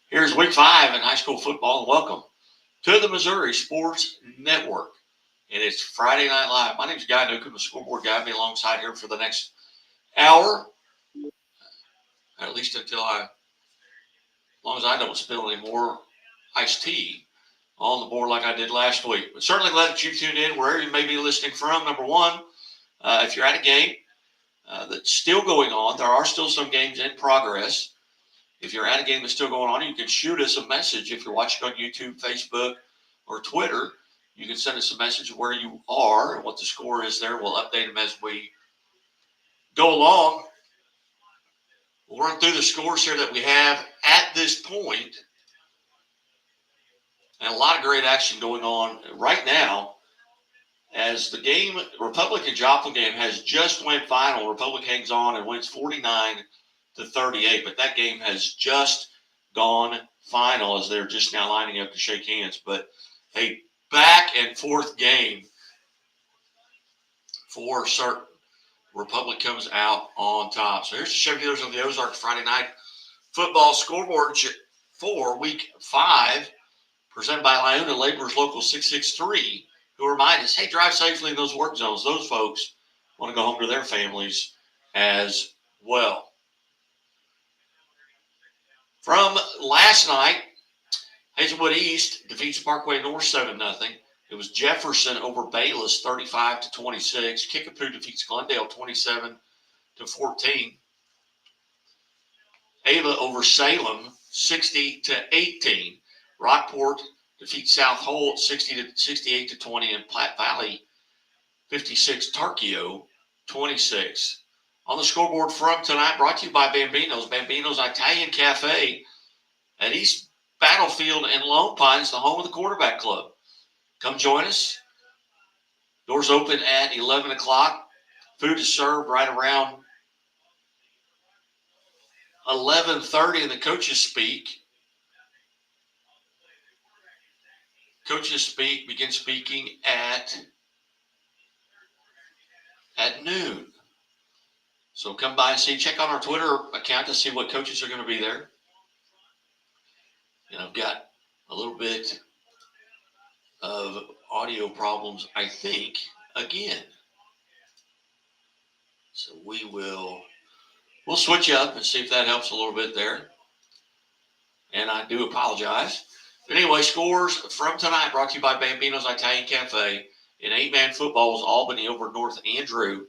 Here's week 5 in high school football, and welcome to the Missouri Sports Network. And it's Friday Night Live. My name is Guy Newcomb, the scoreboard guy. I'll be alongside here for the next hour, at least as long as I don't spill any more iced tea on the board like I did last week. But certainly glad that you tuned in wherever you may be listening from. Number one, if you're at a game that's still going on, there are still some games in progress. If you're at a game that's still going on, you can shoot us a message. If you're watching on YouTube, Facebook, or Twitter, you can send us a message of where you are and what the score is there. We'll update them as we go along. We'll run through the scores here that we have at this point. And a lot of great action going on right now as the game, Republic and Joplin game, has just went final. Republic hangs on and wins 49-38, but that game has just gone final as they're just now lining up to shake hands. But a back and forth game for certain. Republic comes out on top. So here's the Chevy Dealers of the Ozarks Friday night football scoreboard for week 5, presented by Iona Laborers Local 663, who remind us, hey, drive safely in those work zones. Those folks want to go home to their families as well. From last night, Hazelwood East defeats Parkway North 7-0. It was Jefferson over Bayless 35-26. Kickapoo defeats Glendale 27-14. Ava over Salem 60-18. Rockport defeats South Holt 68-20, and Platte Valley 56, Tarkio 26. On the scoreboard from tonight, brought to you by Bambino's. Bambino's Italian Cafe at East Battlefield and Lone Pines, the home of the Quarterback Club. Come join us. Doors open at 11 o'clock. Food is served right around 11:30, and the coaches speak. Begin speaking at noon. So come by and see. Check on our Twitter account to see what coaches are going to be there. And I've got a little bit of audio problems, I think, again. So we'll switch up and see if that helps a little bit there. And I do apologize. But anyway, scores from tonight brought to you by Bambino's Italian Cafe. In 8-man football was Albany over North Andrew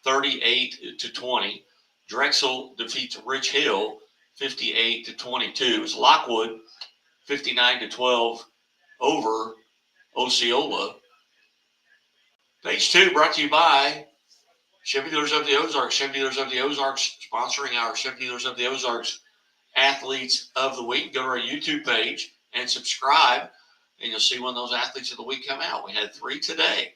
38-20. Drexel defeats Rich Hill 58-22. It was Lockwood 59-12 over Osceola. Page 2 brought to you by Chevy Dealers of the Ozarks. Chevy Dealers of the Ozarks sponsoring our Chevy Dealers of the Ozarks Athletes of the Week. Go to our YouTube page and subscribe, and you'll see when those Athletes of the Week come out. We had 3 today.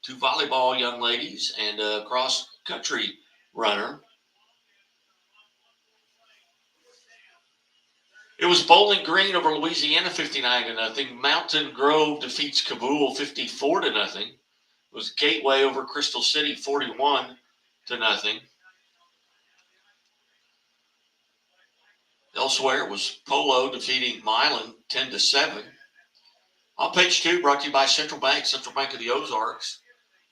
2 volleyball young ladies and a cross-country runner. It was Bowling Green over Louisiana 59-0. Mountain Grove defeats Kabul 54-0. It was Gateway over Crystal City 41-0. Elsewhere, it was Polo defeating Milan 10-7. On page 2, brought to you by Central Bank of the Ozarks,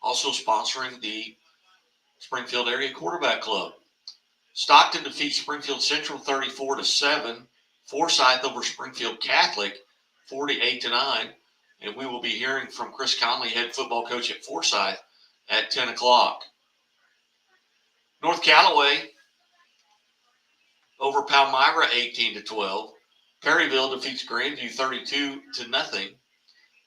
also sponsoring the Springfield Area Quarterback Club. Stockton defeats Springfield Central 34-7. Forsyth over Springfield Catholic 48-9. And we will be hearing from Chris Conley, head football coach at Forsyth, at 10 o'clock. North Callaway over Palmyra 18-12. Perryville defeats Grandview 32-0. It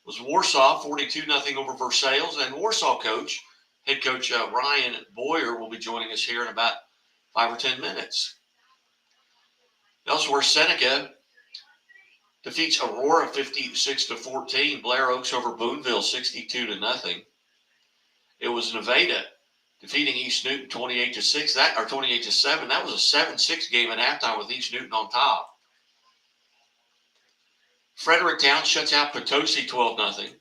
was Warsaw 42-0 over Versailles. And Warsaw coach, head coach Ryan Boyer, will be joining us here in about 5 or 10 minutes. Elsewhere, Seneca defeats Aurora 56-14. Blair Oaks over Boonville 62-0. It was Nevada defeating East Newton 28-6. 28-7. That was a 7-6 game at halftime with East Newton on top. Fredericktown shuts out Potosi 12-0.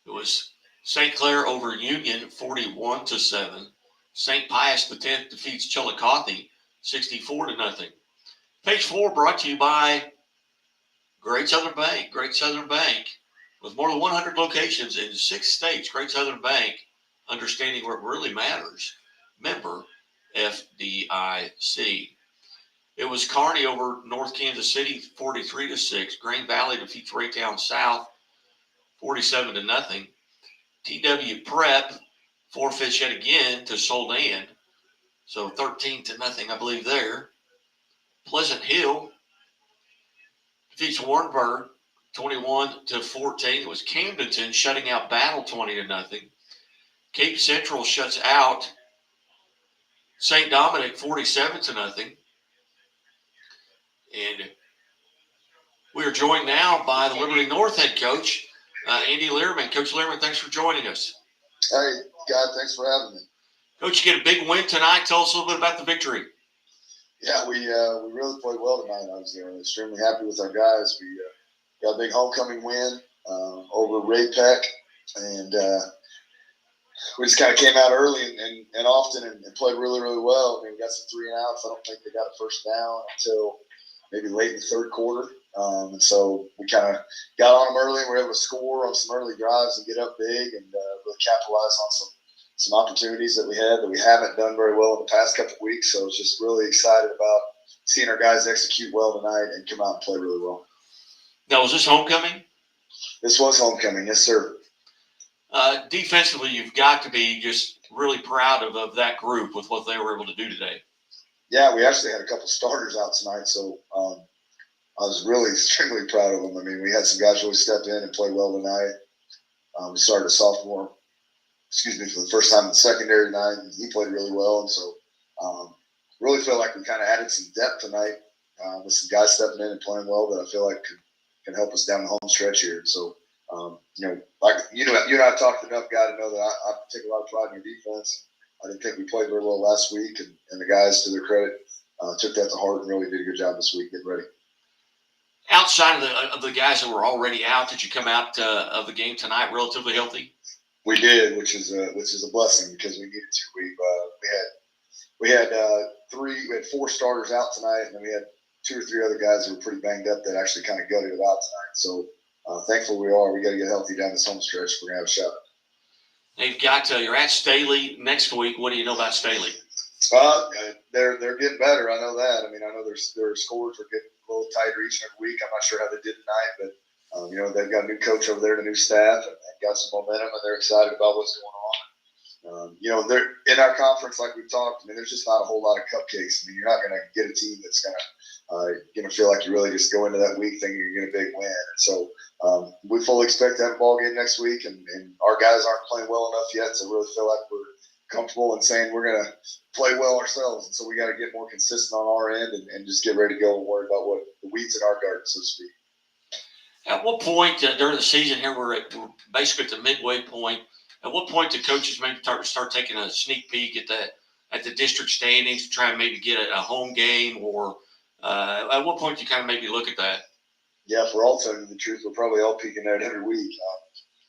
It was St. Clair over Union 41-7. St. Pius X defeats Chillicothe 64-0. Page 4 brought to you by Great Southern Bank. Great Southern Bank, with more than 100 locations in 6 states. Great Southern Bank, understanding where it really matters. Member FDIC. It was Kearney over North Kansas City, 43-6. Green Valley defeats Raytown South, 47-0. TW Prep forfeits yet again to Soldan, so 13-0, I believe there. Pleasant Hill defeats Warrenburg, 21-14. It was Camdenton shutting out Battle, 20-0. Cape Central shuts out St. Dominic, 47-0. And we are joined now by the Liberty North head coach, Andy Learman. Coach Learman, thanks for joining us. Hey, God, thanks for having me. Coach, you get a big win tonight. Tell us a little bit about the victory. Yeah, we really played well tonight. I was extremely happy with our guys. We got a big homecoming win over Ray Peck, and we just kind of came out early and often and played really, really well. I mean, we got some 3 and outs. I don't think they got a first down until maybe late in the third quarter. And so we kind of got on them early and were able to score on some early drives and get up big and really capitalize on some opportunities that we haven't done very well in the past couple of weeks. So I was just really excited about seeing our guys execute well tonight and come out and play really well. Now, was this homecoming? This was homecoming, yes, sir. Defensively, you've got to be just really proud of that group with what they were able to do today. Yeah, we actually had a couple starters out tonight, so I was really extremely proud of them. I mean, we had some guys really step in and play well tonight. We started a sophomore, for the first time in the secondary tonight, and he played really well. And so really feel like we kind of added some depth tonight with some guys stepping in and playing well that I feel like can help us down the home stretch here. So, like you and I talked enough, guy, to know that I take a lot of pride in our defense. I didn't think we played very well last week, and the guys, to their credit, took that to heart and really did a good job this week getting ready. Outside of the guys that were already out, did you come out of the game tonight relatively healthy? We did, which is a blessing because we needed to. We had 4 starters out tonight, and then we had 2 or 3 other guys who were pretty banged up that actually kind of gutted it out tonight. So thankful we got to get healthy down this home stretch. We're gonna have a shot. They've got you're at Staley next week. What do you know about Staley? They're getting better. I know that. I mean, I know their scores are getting a little tighter each and every week. I'm not sure how they did tonight, but they've got a new coach over there, and a new staff, and got some momentum, and they're excited about what's going on. They're in our conference, like we've talked. I mean, there's just not a whole lot of cupcakes. I mean, you're not going to get a team that's going to feel like you really just go into that week thinking you're going to get a big win. And so we fully expect to have a ball game next week, and our guys aren't playing well enough yet to really feel like we're comfortable in saying we're going to play well ourselves. And so we got to get more consistent on our end and just get ready to go and worry about what the weeds in our garden, so to speak. At what point during the season here, we're basically at the midway point, at what point do coaches maybe start taking a sneak peek at the district standings to try and maybe get a home game, or at what point do you kind of maybe look at that? Yeah, if we're all telling you the truth, we're probably all peeking at it every week.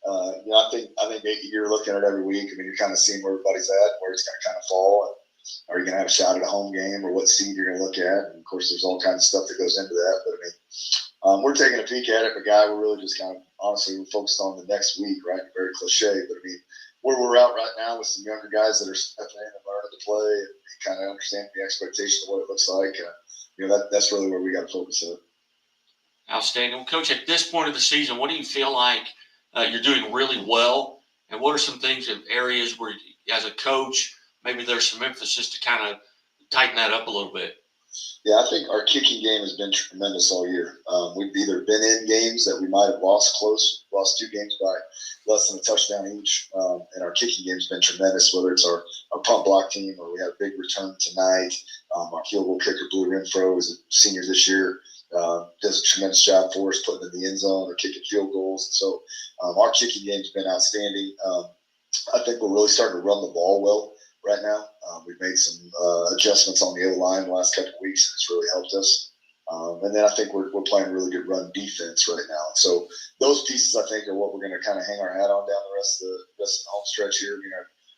I think you're looking at it every week. I mean, you're kind of seeing where everybody's at, where it's going to kind of fall. And are you going to have a shot at a home game, or what seed you're going to look at? And of course, there's all kinds of stuff that goes into that. But I mean, we're taking a peek at it, but guy, we're really just kind of honestly we're focused on the next week, right? Very cliche, but I mean, where we're at right now with some younger guys that are stepping in and learning to play and kind of understanding the expectation of what it looks like. That's really where we got to focus on. Outstanding. Well, Coach, at this point of the season, what do you feel like you're doing really well, and what are some things in areas where, as a coach, maybe there's some emphasis to kind of tighten that up a little bit? Yeah, I think our kicking game has been tremendous all year. We've either been in games that we might have lost 2 games by less than a touchdown each, and our kicking game has been tremendous, whether it's our punt block team or we had a big return tonight. Our field goal kicker, Blue Renfro, is a senior this year, does a tremendous job for us putting in the end zone or kicking field goals. So our kicking game has been outstanding. I think we're really starting to run the ball well right now. We've made some adjustments on the O-line the last couple of weeks, and it's really helped us. And then I think we're playing really good run defense right now. So those pieces, I think, are what we're going to kind of hang our hat on down the rest of the home stretch here.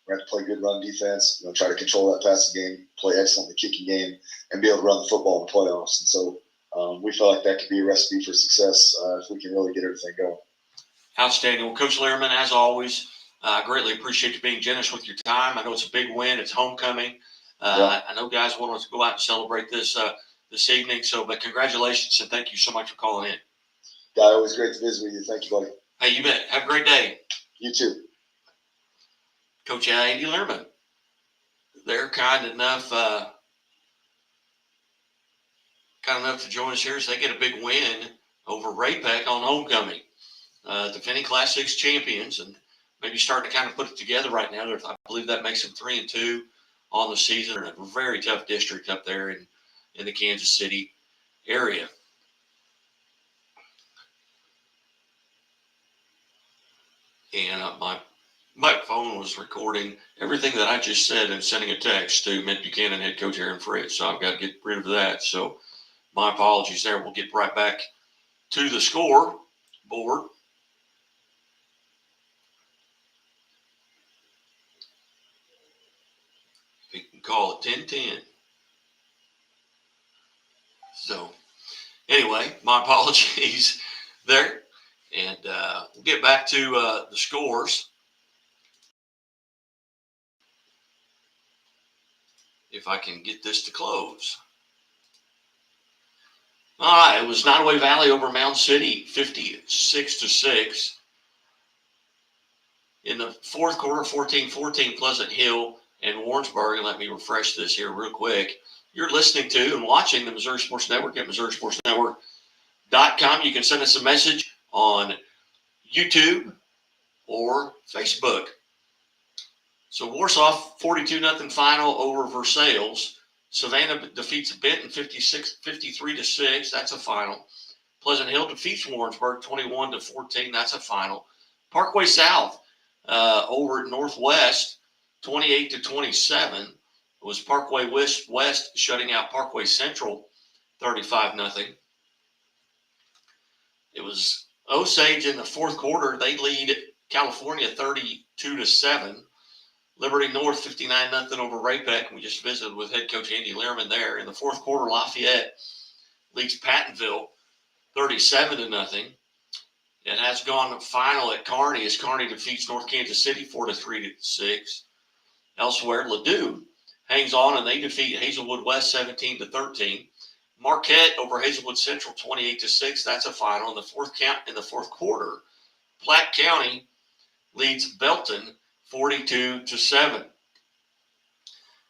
We're going to have to play good run defense, try to control that passing game, play excellent in the kicking game, and be able to run the football in the playoffs. And so we feel like that could be a recipe for success if we can really get everything going. Outstanding. Well, Coach Lehrman, as always, I greatly appreciate you being generous with your time. I know it's a big win. It's homecoming. I know guys want us to go out and celebrate this evening. But congratulations and thank you so much for calling in. Guy, always great to visit with you. Thank you, buddy. Hey, you bet. Have a great day. You too. Coach Andy Lehrman. They're kind enough to join us here as they get a big win over Ray-Pec on homecoming. Defending Class 6 champions, and maybe starting to kind of put it together right now. I believe that makes them 3-2 on the season. A very tough district up there in the Kansas City area. And my phone was recording everything that I just said and sending a text to Mitt Buchanan head coach Aaron Fritz. So I've got to get rid of that. So my apologies there. We'll get right back to the scoreboard. You can call it 10-10. So anyway, my apologies there. And we'll get back to the scores. If I can get this to close. All right, it was Nottoway Valley over Mound City, 56-6. In the fourth quarter, 14-14, Pleasant Hill and Warrensburg. And let me refresh this here real quick. You're listening to and watching the Missouri Sports Network at MissouriSportsNetwork.com. You can send us a message on YouTube or Facebook. So Warsaw 42-0 final over Versailles. Savannah defeats Benton 53-6. That's a final. Pleasant Hill defeats Warrensburg 21-14. That's a final. Parkway South over at Northwest 28-27. It was Parkway West shutting out Parkway Central 35-0. It was Osage in the fourth quarter. They lead California 32-7. Liberty North 59-0 over Ray-Pec. We just visited with head coach Andy Lehrman there. In the fourth quarter, Lafayette leads Pattonville 37-0. It has gone final at Kearney as Kearney defeats North Kansas City 4-3-6. Elsewhere, Ladue hangs on and they defeat Hazelwood West 17-13. Marquette over Hazelwood Central 28-6. That's a final. In the fourth quarter, Platte County leads Belton 42-7.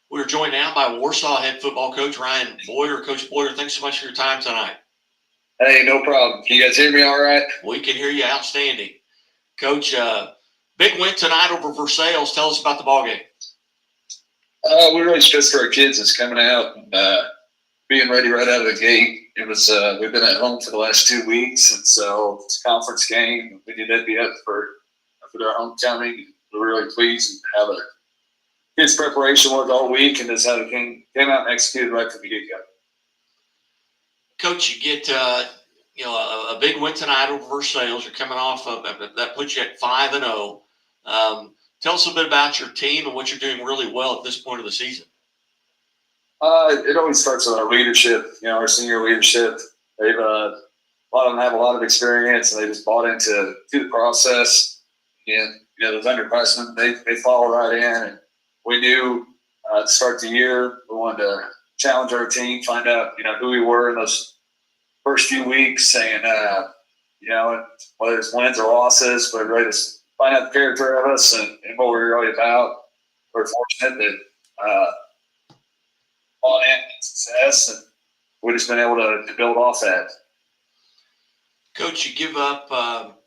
We are joined now by Warsaw head football coach Ryan Boyer. Coach Boyer, thanks so much for your time tonight. Hey, no problem. Can you guys hear me all right? We can hear you outstanding. Coach, big win tonight over Versailles. Tell us about the ballgame. We're really stressed for our kids. It's coming out and being ready right out of the gate. It was we've been at home for the last 2 weeks, and so it's a conference game. We knew that'd be up for their homecoming. We're really pleased and have a kids preparation work all week, and just how it came out and executed right from the get-go. Coach, you get a big win tonight over Versailles. You're coming off of that puts you at 5-0. Tell us a bit about your team and what you're doing really well at this point of the season. It always starts with our leadership. Our senior leadership. They've a lot of them have a lot of experience, and they just bought into the process. And those underclassmen, they fall right in. And we knew to start the year, we wanted to challenge our team, find out who we were in those first few weeks, saying whether it's wins or losses, but ready to find out the character of us and what we're really about. We're fortunate that on in success, and we've just been able to build off that. Coach, you give up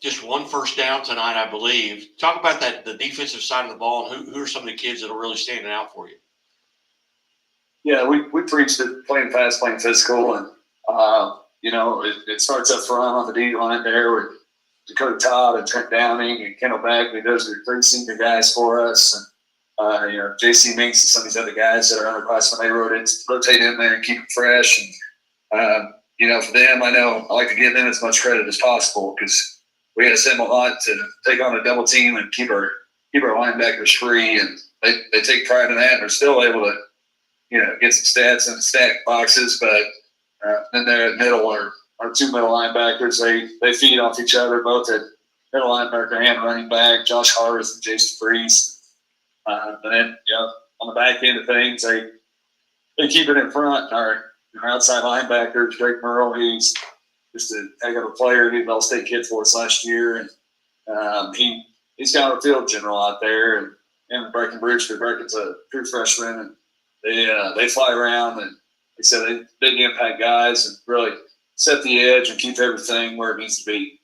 just one first down tonight, I believe. Talk about the defensive side of the ball, and who are some of the kids that are really standing out for you? Yeah, we preached it, playing fast, playing physical, and it starts up front on the D line there with Dakota Todd and Trent Downing and Kendall Bagley. Those are 3 senior guys for us, and J.C. Minks and some of these other guys that are underclassmen. They rotate in there and keep them fresh. And for them, I know I like to give them as much credit as possible because we asked them a lot to take on a double team and keep our linebackers free. And they take pride in that, and they're still able to, get some stats in the stat boxes. But then they're at middle, or our two middle linebackers, they feed off each other, both at middle linebacker and running back, Josh Harris and Jason Freeze. And then, on the back end of things, they keep it in front. Our outside linebacker, Drake Merle, he's just a heck of a player. He was All-State Kid for us last year, and he's kind of a field general out there. And him and Breckenbridge, Brecken's a true freshman, and they fly around, and they said they big impact guys and really set the edge and keep everything where it needs to be.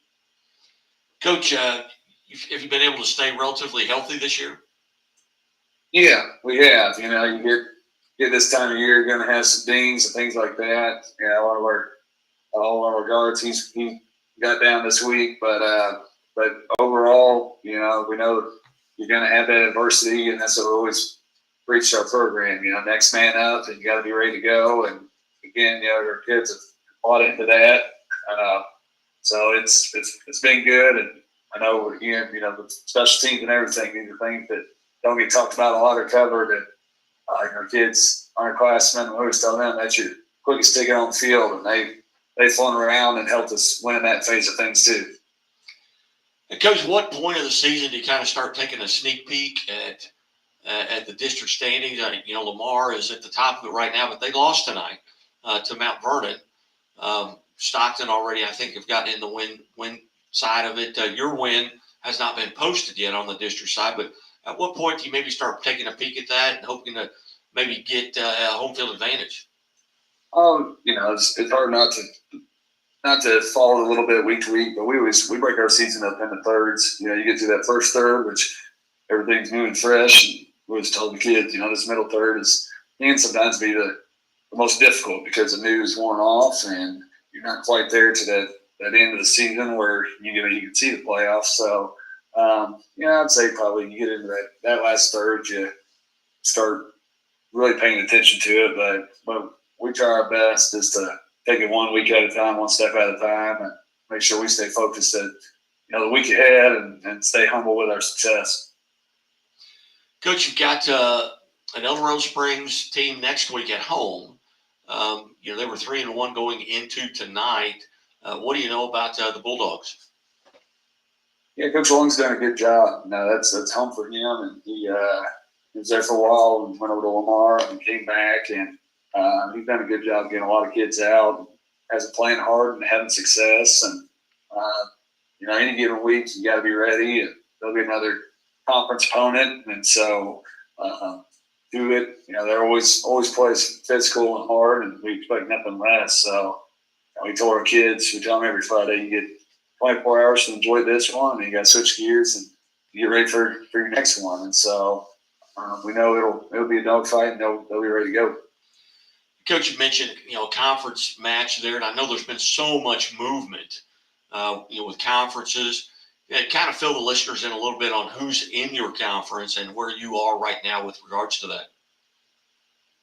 Coach, have you been able to stay relatively healthy this year? Yeah, we have. You get this time of year, you're going to have some dings and things like that. One of our guards, he got down this week, but overall, we know you're going to have that adversity, and that's what we always preach our program. Next man up, and you got to be ready to go. And again, our kids have bought into that. So it's been good, and I know again, the special teams and everything. These are things that don't get talked about a lot or covered. And our kids, our classmen, we always tell them that's your quickest ticket on the field, and they flown around and helped us win that phase of things too. And Coach, what point of the season do you kind of start taking a sneak peek at the district standings? Lamar is at the top of it right now, but they lost tonight to Mount Vernon. Stockton already, I think, have gotten in the win side of it. Your win has not been posted yet on the district side, but at what point do you maybe start taking a peek at that and hoping to maybe get a home field advantage? It's hard not to follow a little bit week to week, but we break our season up into thirds. You get through that first third, which everything's new and fresh. And we always told the kids, this middle third can sometimes be the most difficult because the news worn off and you're not quite there to that end of the season where you can see the playoffs. So I'd say probably you get into that last third, you start really paying attention to it. But we try our best is to take it 1 week at a time, one step at a time, and make sure we stay focused at the week ahead and stay humble with our success. Coach, you've got an El Dorado Springs team next week at home. They were 3-1 going into tonight. What do you know about the Bulldogs? Yeah, Coach Long's done a good job. That's home for him, and he was there for a while and went over to Lamar and came back, and he's done a good job getting a lot of kids out, hasn't playing hard and having success. And any given week you got to be ready, and there'll be another conference opponent, and so do it. They're always plays physical and hard, and we expect nothing less. So we told our kids, we tell them every Friday, you get 24 hours to enjoy this one, and you got to switch gears and get ready for your next one. And so we know it'll be a dogfight, and they'll be ready to go. Coach, you mentioned a conference match there, and I know there's been so much movement, with conferences. Kind of fill the listeners in a little bit on who's in your conference and where you are right now with regards to that.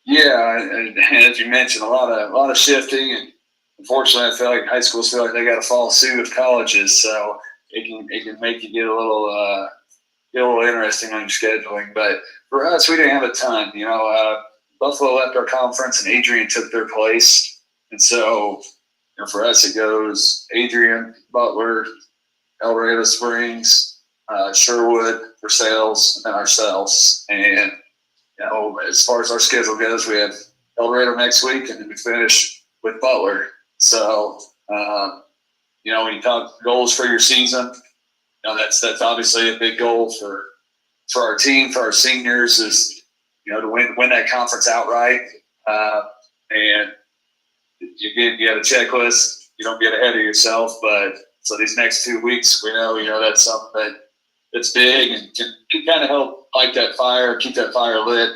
Yeah, and as you mentioned, a lot of shifting, and unfortunately, I feel like high schools feel like they got to follow suit with colleges, so it can make you get a little interesting on your scheduling. But for us, we didn't have a ton. Buffalo left our conference, and Adrian took their place, and so for us it goes Adrian, Butler, El Dorado Springs, Sherwood, Versailles, and then ourselves. And as far as our schedule goes, we have El Dorado next week, and then we finish with Butler. So, when you talk goals for your season, that's obviously a big goal for our team, for our seniors, is to win that conference outright. And you have a checklist. You don't get ahead of yourself, but so these next 2 weeks, we know that's something that's big and can kind of help light that fire, keep that fire lit,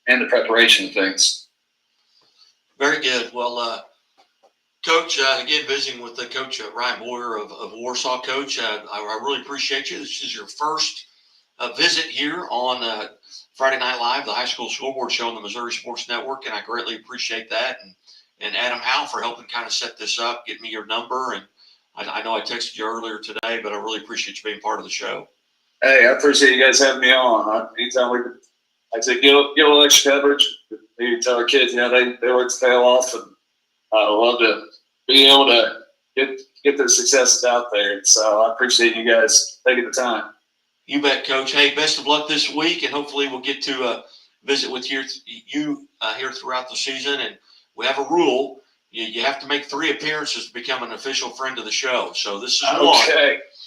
and the preparation of things. Very good. Well, Coach, again, visiting with the Coach Ryan Boyer of Warsaw. Coach, I really appreciate you. This is your first visit here on Friday Night Live, the high school scoreboard show on the Missouri Sports Network, and I greatly appreciate that. And Adam Howe for helping kind of set this up, get me your number. And I know I texted you earlier today, but I really appreciate you being part of the show. Hey, I appreciate you guys having me on. Anytime we could, like I said, get a little extra coverage. Maybe tell our kids, they work their tail off, and I love to be able to get their successes out there. So I appreciate you guys taking the time. You bet, Coach. Hey, best of luck this week, and hopefully we'll get to visit with you here throughout the season. And we have a rule: you have to make 3 appearances to become an official friend of the show. So this is one.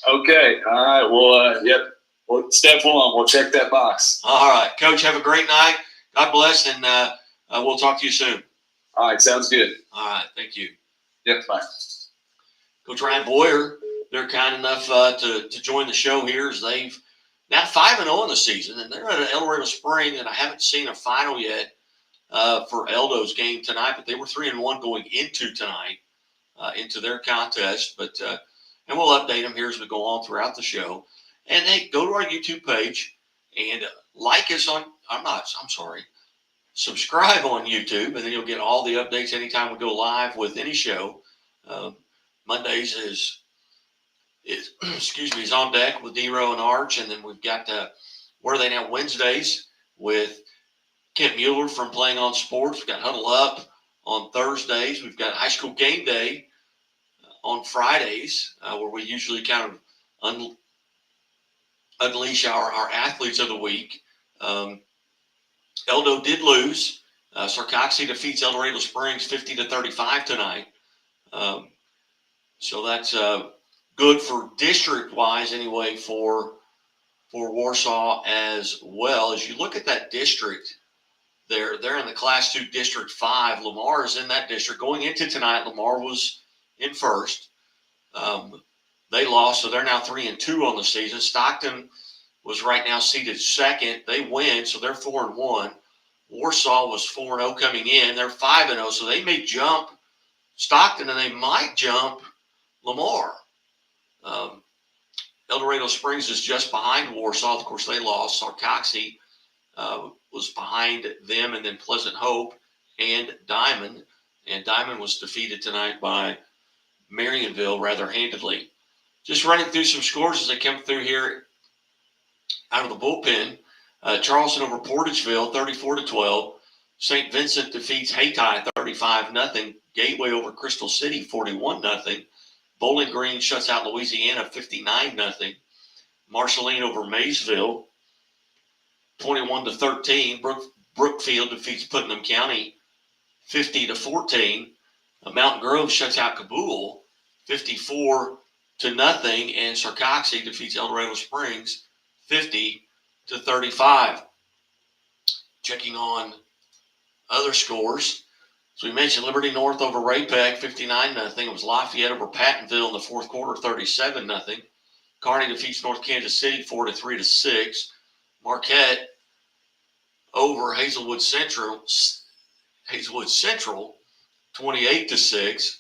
Okay. All right. Well, yep. Well, step 1, we'll check that box. All right, Coach. Have a great night. God bless, and we'll talk to you soon. All right. Sounds good. All right. Thank you. Yep. Bye. Coach Ryan Boyer, they're kind enough to join the show here as they've now 5-0 in the season, and they're at El Dorado Spring, and I haven't seen a final yet for Eldo's game tonight, but they were 3-1 going into tonight, into their contest. But and we'll update them here as we go on throughout the show. And hey, go to our YouTube page and like us on. Subscribe on YouTube, and then you'll get all the updates anytime we go live with any show. Mondays is on deck with D-Row and Arch, and then we've got Where Are They Now Wednesdays with Kent Mueller from Playing on Sports. We've got Huddle Up on Thursdays. We've got High School Game Day on Fridays, where we usually kind of unleash our athletes of the week. Eldo did lose. Sarcoxy defeats El Dorado Springs 50-35 tonight. So that's good for district-wise anyway for Warsaw as well. As you look at that district, they're in the Class 2 District 5. Lamar is in that district. Going into tonight, Lamar was in first. They lost, so they're now 3-2 on the season. Stockton was right now seated second. They win, so they're 4-1. Warsaw was 4-0 coming in. They're 5-0, so they may jump Stockton, and they might jump Lamar. El Dorado Springs is just behind Warsaw. Of course, they lost. Sarcoxy was behind them, and then Pleasant Hope and Diamond. And Diamond was defeated tonight by Marionville rather handedly. Just running through some scores as they come through here out of the bullpen. Charleston over Portageville, 34-12. St. Vincent defeats Hayti 35-0. Gateway over Crystal City, 41-0. Bowling Green shuts out Louisiana, 59-0. Marceline over Maysville, 21-13. Brookfield defeats Putnam County, 50-14. Mountain Grove shuts out Kabul, 54-0. And Sarcoxy defeats El Dorado Springs, 50-35. Checking on other scores. So we mentioned Liberty North over Ray-Pec, 59-0. It was Lafayette over Pattonville in the fourth quarter, 37-0. Kearney defeats North Kansas City, 4-3-6. Marquette over Hazelwood Central, 28-6.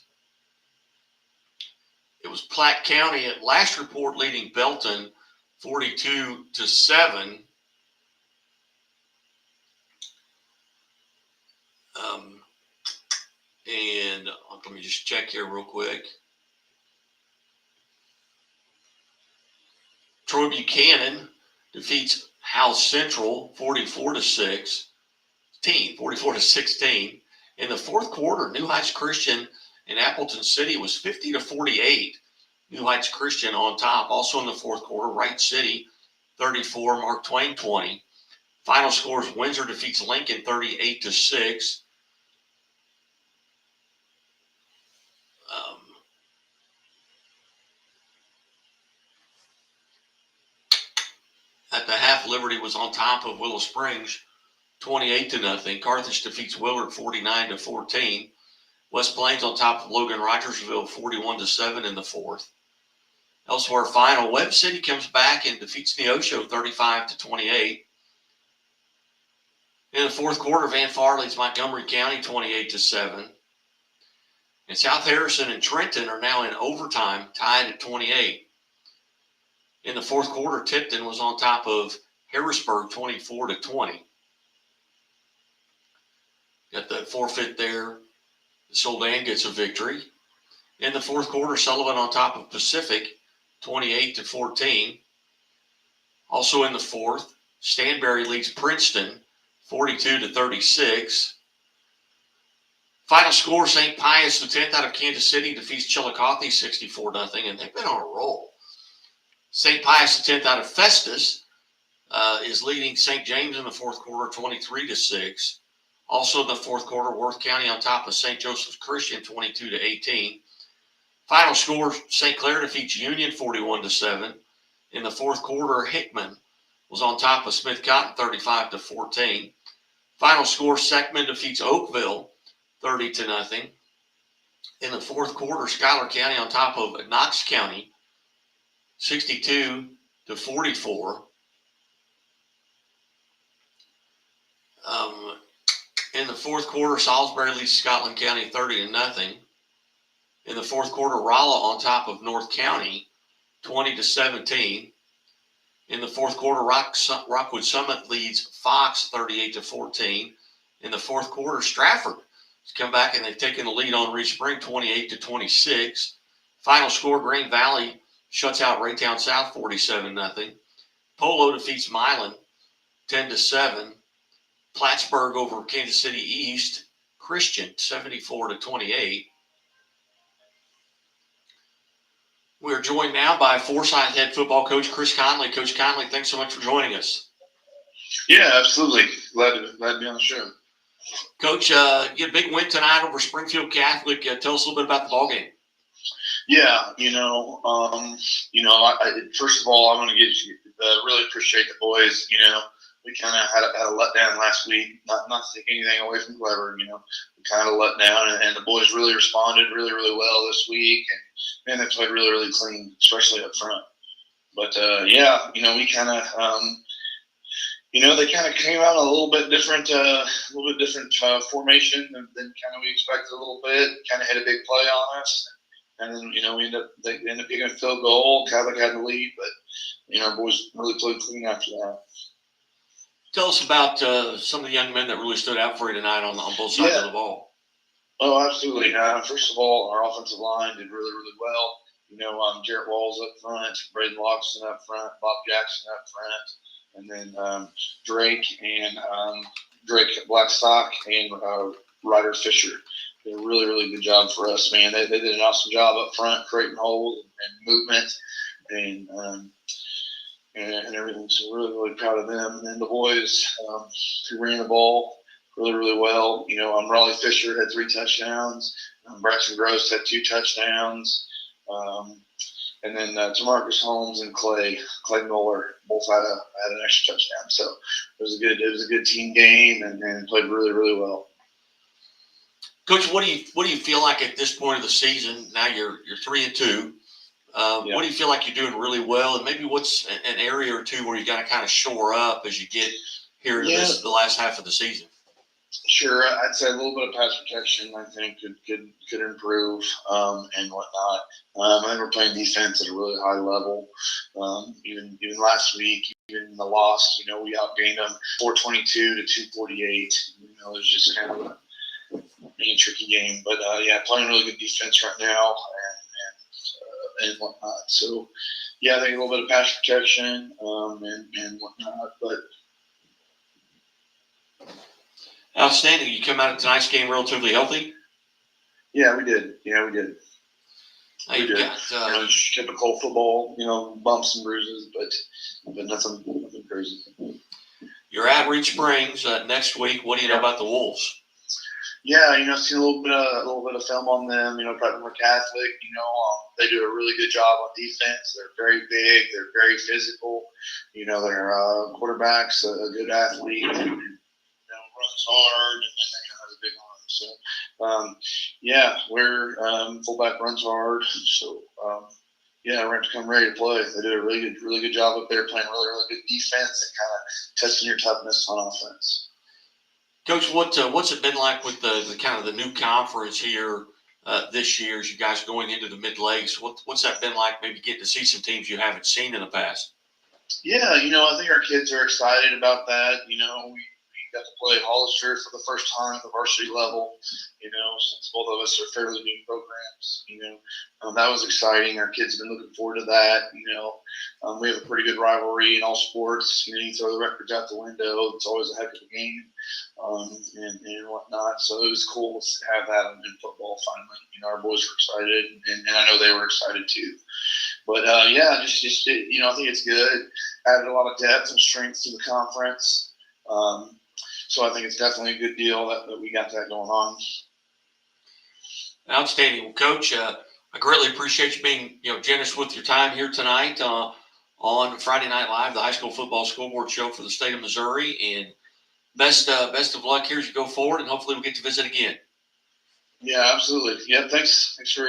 It was Platte County at last report leading Belton, 42-7. And let me just check here real quick. Troy Buchanan defeats Howell Central 44-16. In the fourth quarter, New Heights Christian in Appleton City was 50-48. New Heights Christian on top. Also in the fourth quarter, Wright City 34, Mark Twain 20. Final scores: Windsor defeats Lincoln 38-6. At the half, Liberty was on top of Willow Springs, 28-0. Carthage defeats Willard 49-14. West Plains on top of Logan Rogersville 41-7 in the fourth. Elsewhere, final, Webb City comes back and defeats Neosho 35-28. In the fourth quarter, Van Far leads Montgomery County 28-7. And South Harrison and Trenton are now in overtime, tied at 28. In the fourth quarter, Tipton was on top of Harrisburg 24-20. Got that forfeit there. Soldan gets a victory. In the fourth quarter, Sullivan on top of Pacific 28-14. Also in the fourth, Stanberry leads Princeton 42-36. Final score, St. Pius, the 10th out of Kansas City, defeats Chillicothe 64-0, and they've been on a roll. St. Pius, the 10th out of Festus, is leading St. James in the fourth quarter 23-6. Also in the fourth quarter, Worth County on top of St. Joseph's Christian 22-18. Final score, St. Clair defeats Union 41-7. In the fourth quarter, Hickman was on top of Smith Cotton 35-14. Final score, Seckman defeats Oakville 30-0. In the fourth quarter, Schuyler County on top of Knox County 62-44. In the fourth quarter, Salisbury leads Scotland County 30-0. In the fourth quarter, Rolla on top of North County 20-17. In the fourth quarter, Rockwood Summit leads Fox 38-14. In the fourth quarter, Stratford has come back and they've taken the lead on Reed Spring 28-26. Final score, Green Valley shuts out Raytown South 47-0. Polo defeats Milan 10-7. Plattsburgh over Kansas City East Christian 74-28. We are joined now by Forsyth head football coach Chris Conley. Coach Conley, thanks so much for joining us. Yeah, absolutely. Glad to be on the show. Coach, you had a big win tonight over Springfield Catholic. Tell us a little bit about the ballgame. Yeah, first of all, I want to really appreciate the boys. We kind of had a letdown last week. Not to take anything away from Clever. We kind of let down, and the boys really responded really, really well this week, and they played really, really clean, especially up front. But we kind of, they kind of came out a little bit different formation than kind of we expected a little bit. Kind of had a big play on us, and then they ended up getting a field goal. Catholic had the lead, but boys really played clean after that. Tell us about some of the young men that really stood out for you tonight on both sides of the ball. Oh, absolutely. First of all, our offensive line did really, really well. Jarrett Walls up front, Braden Loxton up front, Bob Jackson up front, and then Drake Blackstock and Ryder Fisher. Did a really, really good job for us, man. They did an awesome job up front, creating hold and movement, and everything. So really, really proud of them. And then the boys who ran the ball really, really well. Raleigh Fisher had 3 touchdowns. Braxton Gross had 2 touchdowns. And then Tamarcus Holmes and Clay Miller both had an extra touchdown. So it was a good team game and played really, really well. Coach, what do you feel like at this point of the season? Now you're 3-2. What do you feel like you're doing really well, and maybe what's an area or two where you got to kind of shore up as you get here to the last half of the season? Sure, I'd say a little bit of pass protection. I think could improve and whatnot. I think we're playing defense at a really high level. Even last week, even in the loss, we outgained them 422 to 248. It was just kind of a tricky game, but playing really good defense right now and whatnot. So I think a little bit of pass protection and whatnot, but. Outstanding. You come out of tonight's game relatively healthy? Yeah, we did. We did. We did. Typical football, bumps and bruises, but nothing crazy. You're at Reed Springs next week. What do you know about the Wolves? Yeah, seen a little bit of film on them. Probably more Catholic. They do a really good job on defense. They're very big. They're very physical. Their quarterback's a good athlete. Runs hard, and then they have a big arm. So, we're fullback runs hard. So, we're going to come ready to play. They did a really good job up there, playing really, really good defense and kind of testing your toughness on offense. Coach, what's it been like with the kind of the new conference here this year as you guys going into the mid-leagues? What's that been like? Maybe getting to see some teams you haven't seen in the past. Yeah, I think our kids are excited about that. got to play Hollister for the first time at the varsity level, since both of us are fairly new programs, that was exciting. Our kids have been looking forward to that, we have a pretty good rivalry in all sports. You throw the records out the window. It's always a heck of a game, and whatnot. So it was cool to have that in football finally. Our boys were excited, and I know they were excited too. But I think it's good. Added a lot of depth and strength to the conference. So I think it's definitely a good deal that we got that going on. Outstanding. Well, Coach, I greatly appreciate you being generous with your time here tonight on Friday Night Live, the high school football scoreboard show for the state of Missouri. And best of luck here as you go forward, and hopefully we'll get to visit again. Yeah, absolutely. Yeah, thanks for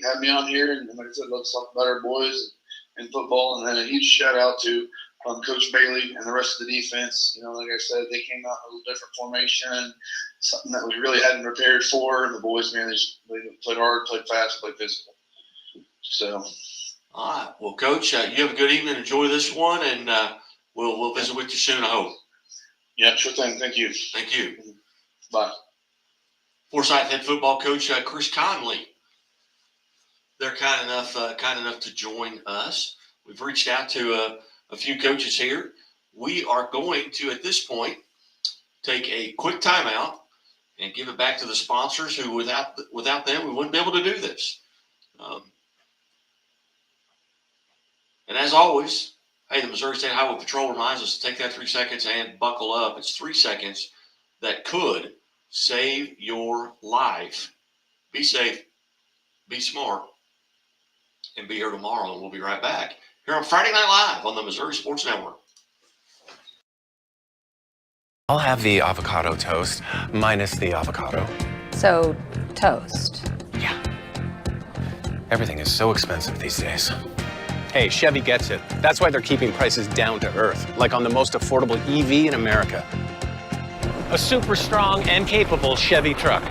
having me on here. And like I said, let's talk about our boys and football. And then a huge shout out to Coach Bailey and the rest of the defense. Like I said, they came out in a little different formation, something that we really hadn't prepared for. And the boys, man, they played hard, played fast, played physical. So. All right. Well, Coach, you have a good evening. Enjoy this one, and we'll visit with you soon, I hope. Yeah, sure thing. Thank you. Thank you. Bye. Forsyth head football coach Chris Conley. They're kind enough to join us. We've reached out to a few coaches here. We are going to, at this point, take a quick timeout and give it back to the sponsors who, without them, we wouldn't be able to do this. And as always, hey, the Missouri State Highway Patrol reminds us to take that 3 seconds and buckle up. It's 3 seconds that could save your life. Be safe, be smart, and be here tomorrow. And we'll be right back here on Friday Night Live on the Missouri Sports Network. I'll have the avocado toast minus the avocado. So, toast. Yeah. Everything is so expensive these days. Hey, Chevy gets it. That's why they're keeping prices down to earth, like on the most affordable EV in America. A super strong and capable Chevy truck.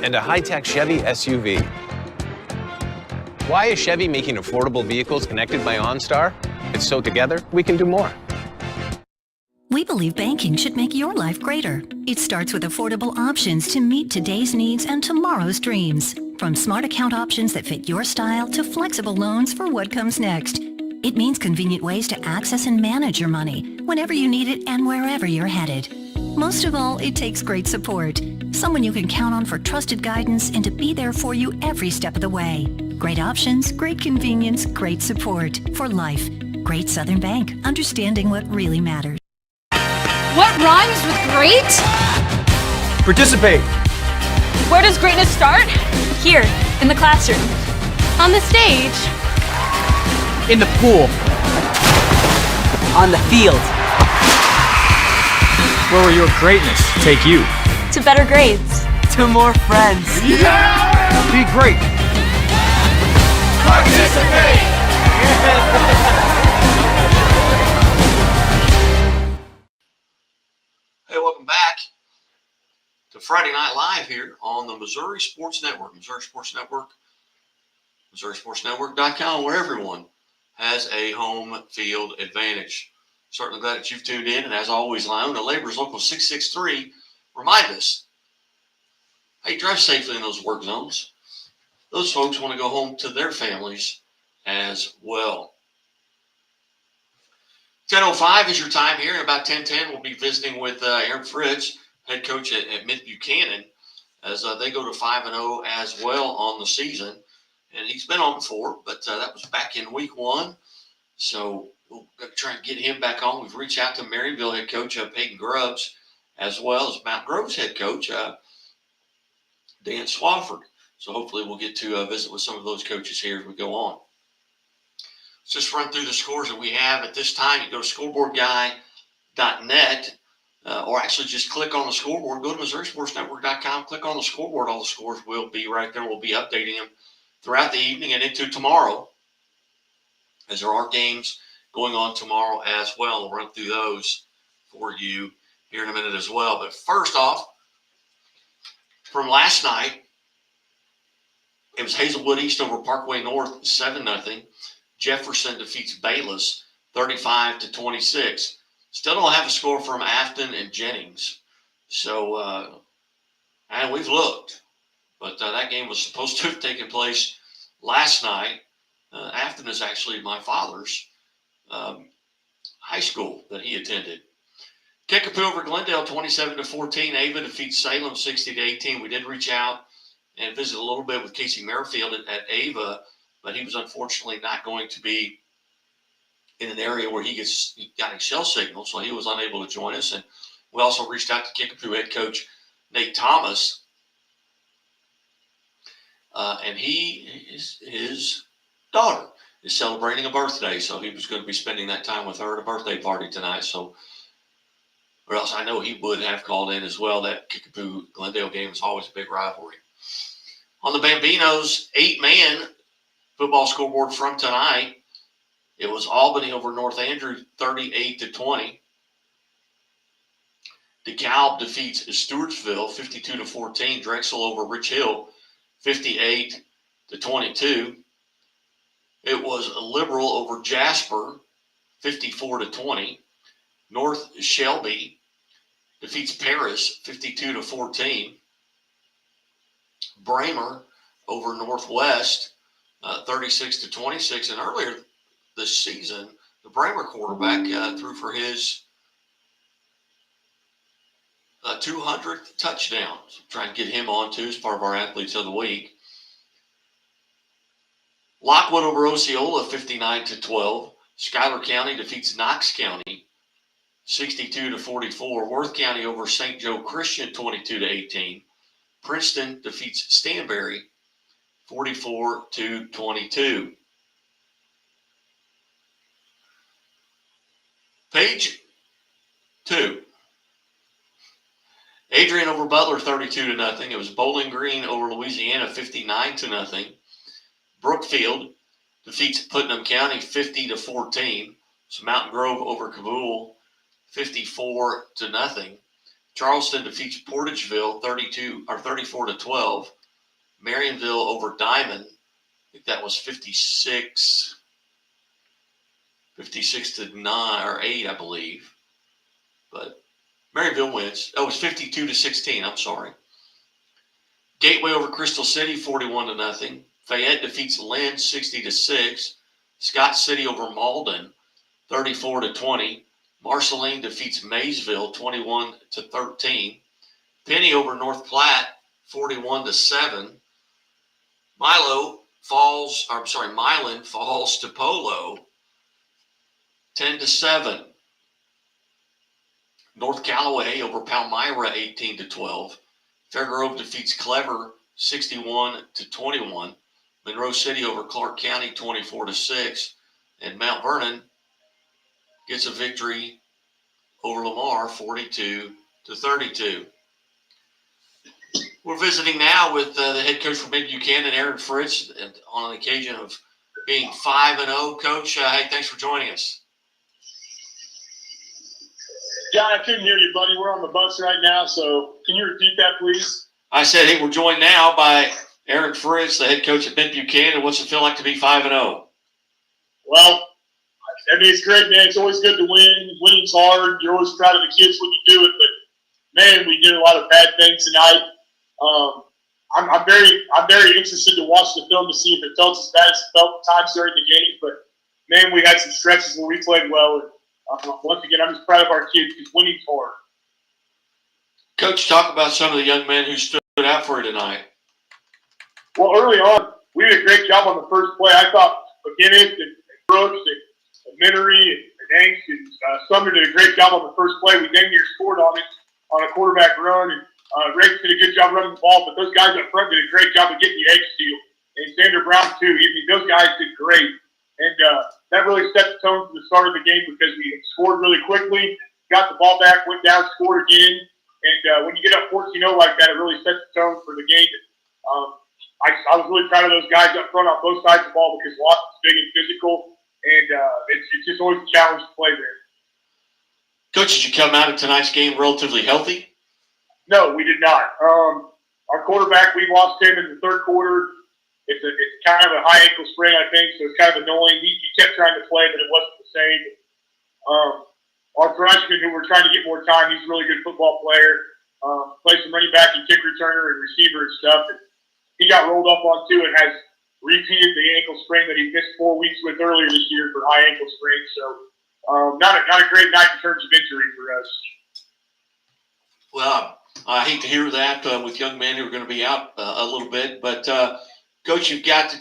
And a high-tech Chevy SUV. Why is Chevy making affordable vehicles connected by OnStar? It's so together we can do more. We believe banking should make your life greater. It starts with affordable options to meet today's needs and tomorrow's dreams. From smart account options that fit your style to flexible loans for what comes next. It means convenient ways to access and manage your money whenever you need it and wherever you're headed. Most of all, it takes great support. Someone you can count on for trusted guidance and to be there for you every step of the way. Great options, great convenience, great support. For life. Great Southern Bank. Understanding what really matters. What rhymes with great? Participate. Where does greatness start? Here, in the classroom. On the stage. In the pool. On the field. Where will your greatness take you? To better grades. To more friends. Yeah! Be great. Participate! Hey, welcome back to Friday Night Live here on the Missouri Sports Network. Missouri Sports Network, MissouriSportsNetwork.com, where everyone has a home field advantage. Certainly glad that you've tuned in. And as always, Lionel Labor's Local 663, remind us, hey, drive safely in those work zones. Those folks want to go home to their families as well. 10:05 is your time here. About 10:10, we'll be visiting with Aaron Fritz, head coach at Mid Buchanan, as they go to 5-0 as well on the season. And he's been on before, but that was back in week 1. So we'll try and get him back on. We've reached out to Maryville head coach Peyton Grubbs, as well as Mount Grove's head coach Dan Swafford. So hopefully we'll get to visit with some of those coaches here as we go on. Let's just run through the scores that we have at this time. You go to scoreboardguy.net, or actually just click on the scoreboard. Go to MissouriSportsNetwork.com, click on the scoreboard. All the scores will be right there. We'll be updating them throughout the evening and into tomorrow, as there are games going on tomorrow as well. We'll run through those for you here in a minute as well. But first off, from last night, it was Hazelwood East over Parkway North, 7-0. Jefferson defeats Bayless 35-26. Still don't have a score from Afton and Jennings. So, and we've looked. But that game was supposed to have taken place last night. Afton is actually my father's high school that he attended. Kickapoo over Glendale 27-14. Ava defeats Salem 60-18. We did reach out and visit a little bit with Casey Merrifield at Ava, but he was unfortunately not going to be in an area where he got a cell signal, so he was unable to join us. And we also reached out to Kickapoo head coach Nate Thomas, and his daughter is celebrating a birthday, so he was going to be spending that time with her at a birthday party tonight. So, or else I know he would have called in as well. That Kickapoo Glendale game is always a big rivalry. On the Bambinos, 8-man football scoreboard from tonight, it was Albany over North Andrew 38-20. DeKalb defeats Stewartsville 52-14. Drexel over Rich Hill 58-22. It was Liberal over Jasper 54-20. North Shelby defeats Paris 52-14. Bramer over Northwest 36-26. And earlier this season, the Bramer quarterback threw for his 200th touchdown. So try and get him on too as part of our Athletes of the Week. Lockwood over Osceola 59-12. Schuyler County defeats Knox County 62-44. Worth County over St. Joe Christian 22-18. Princeton defeats Stanberry 44-22. Page 2. Adrian over Butler 32-0. It was Bowling Green over Louisiana 59-0. Brookfield defeats Putnam County 50-14. So Mountain Grove over Kabul 54-0. Charleston defeats Portageville 34-12. Marionville over Diamond. I think that was 56-9 or 8, I believe. But Maryville wins. Oh, it was 52-16. I'm sorry. Gateway over Crystal City 41-0. Fayette defeats Lynn 60-6. Scott City over Malden 34-20. Marceline defeats Maysville 21-13. Penny over North Platte 41-7. Milan falls to Polo 10-7. North Callaway over Palmyra 18-12. Fairgrove defeats Clever 61-21. Monroe City over Clark County 24-6. And Mount Vernon gets a victory over Lamar 42-32. We're visiting now with the head coach from Mid Buchanan, Aaron Fritz, and on an occasion of being 5-0. Coach, hey, thanks for joining us. John, I couldn't hear you, buddy. We're on the bus right now, so can you repeat that, please? I said, hey, we're joined now by Aaron Fritz, the head coach at Mid Buchanan. What's it feel like to be 5-0? Well, I mean, it's great, man. It's always good to win. Winning's hard. You're always proud of the kids when you do it, but man, we did a lot of bad things tonight. I'm very interested to watch the film to see if it felt as bad as it felt times during the game. But man, we had some stretches where we played well. And, once again, I'm just proud of our kids because winning's hard. Coach, talk about some of the young men who stood out for you tonight. Well, early on, we did a great job on the first play. I thought McGinnis and Brooks and Minery and Hanks and Sumner did a great job on the first play. We dang near scored on it on a quarterback run, and Ray did a good job running the ball. But those guys up front did a great job of getting the egg steal, and Xander Brown too. I mean, those guys did great, and that really set the tone for the start of the game because we scored really quickly, got the ball back, went down, scored again, and when you get up 14-0 like that, it really sets the tone for the game. I was really proud of those guys up front on both sides of the ball because Lawson's big and physical, and it's just always a challenge to play there. Coach, did you come out of tonight's game relatively healthy? No, we did not. Our quarterback, we lost him in the third quarter. It's kind of a high ankle sprain, I think, so it's kind of annoying. He kept trying to play, but it wasn't the same. our freshman who we're trying to get more time. He's a really good football player. Plays some running back and kick returner and receiver and stuff. And he got rolled up on too and has repeated the ankle sprain that he missed 4 weeks with earlier this year for high ankle sprain. So not a great night in terms of injury for us. Well, I hate to hear that with young men who are going to be out a little bit. But, Coach, you've got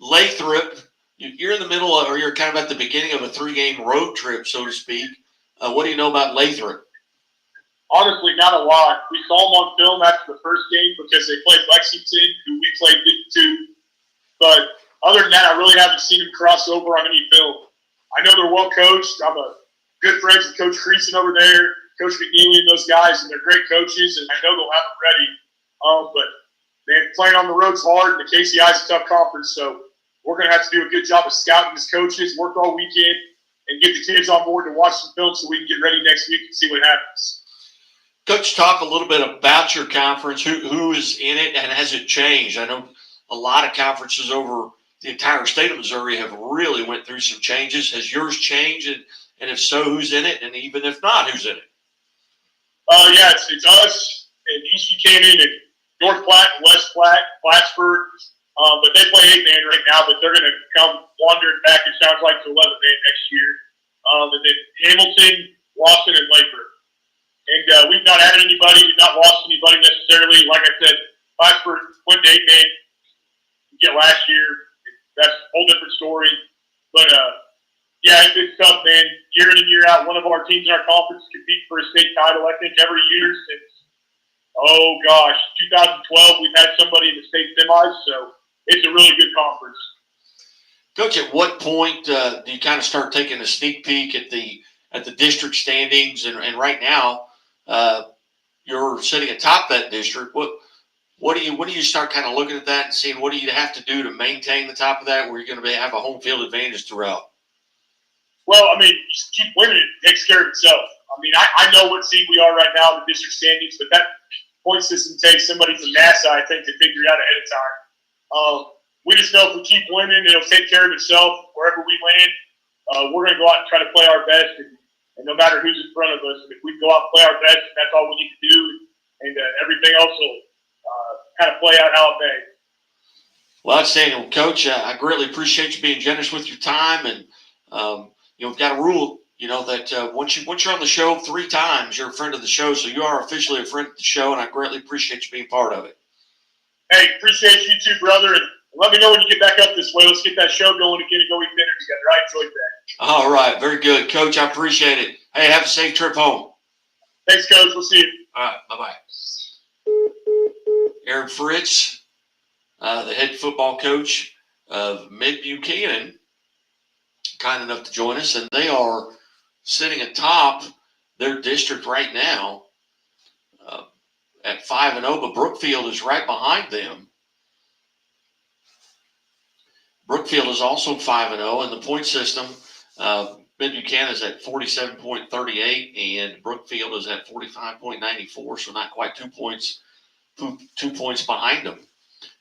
Lathrop. You're in the middle of, or you're kind of at the beginning of a 3-game road trip, so to speak. What do you know about Lathrop? Honestly, not a lot. We saw them on film after the first game because they played Lexington, who we played too. But other than that, I really haven't seen them cross over on any film. I know they're well coached. I'm a good friends with Coach Creason over there, Coach McNeely and those guys, and they're great coaches, and I know they'll have them ready. But man, playing on the road's hard, and the KCI is a tough conference, so we're going to have to do a good job of scouting as coaches, work all weekend, and get the kids on board to watch some film so we can get ready next week and see what happens. Coach, talk a little bit about your conference. Who is in it, and has it changed? I know a lot of conferences over the entire state of Missouri have really went through some changes. Has yours changed? And if so, who's in it? And even if not, who's in it? Yeah, it's us and East Buchanan and North Platte and West Platte, Plattsburgh. But they play 8-man right now, but they're going to come wandering back, it sounds like, to 11-man next year. And then Hamilton, Lawson, and Lathrop. And we've not added anybody, we've not lost anybody necessarily. Like I said, Plattsburgh went to 8-man last year. That's a whole different story. But, yeah, it's tough, man. Year in and year out, one of our teams in our conference competes for a state title, I think, every year since, 2012, we've had somebody in the state semis, so it's a really good conference. Coach, at what point do you kind of start taking a sneak peek at the district standings? And right now, you're sitting atop that district. What do you start kind of looking at that and seeing what do you have to do to maintain the top of that, where you're going to have a home field advantage throughout? Well, I mean, just keep winning. It takes care of itself. I mean, I know what seed we are right now in the district standings, but that point system takes somebody from NASA, I think, to figure it out ahead of time. We just know if we keep winning, it'll take care of itself wherever we land. We're going to go out and try to play our best, and no matter who's in front of us, if we go out and play our best, that's all we need to do, and everything else will kind of play out how it may. Well, I'd say, Coach, I greatly appreciate you being generous with your time, and we've got a rule, that once you're on the show 3 times, you're a friend of the show, so you are officially a friend of the show, and I greatly appreciate you being part of it. Hey, appreciate you too, brother, and let me know when you get back up this way. Let's get that show going again and go eat dinner together. I enjoyed that. All right, very good, Coach. I appreciate it. Hey, have a safe trip home. Thanks, Coach. We'll see you. All right, bye-bye. Aaron Fritz, the head football coach of Mid Buchanan, kind enough to join us, and they are sitting atop their district right now at 5-0, but Brookfield is right behind them. Brookfield is also 5-0 in the point system. Mid Buchanan is at 47.38, and Brookfield is at 45.94, so not quite 2 points behind them.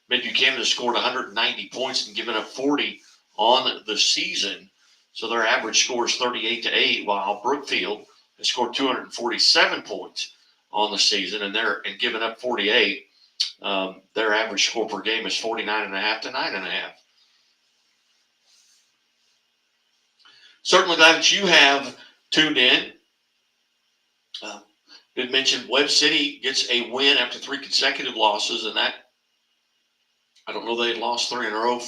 Mid Buchanan has scored 190 points and given up 40 on the season, so their average score is 38-8, while Brookfield has scored 247 points on the season and given up 48. Their average score per game is 49.5 to 9.5. Certainly glad that you have tuned in. Did mention Webb City gets a win after 3 consecutive losses, and that I don't know they had lost 3 in a row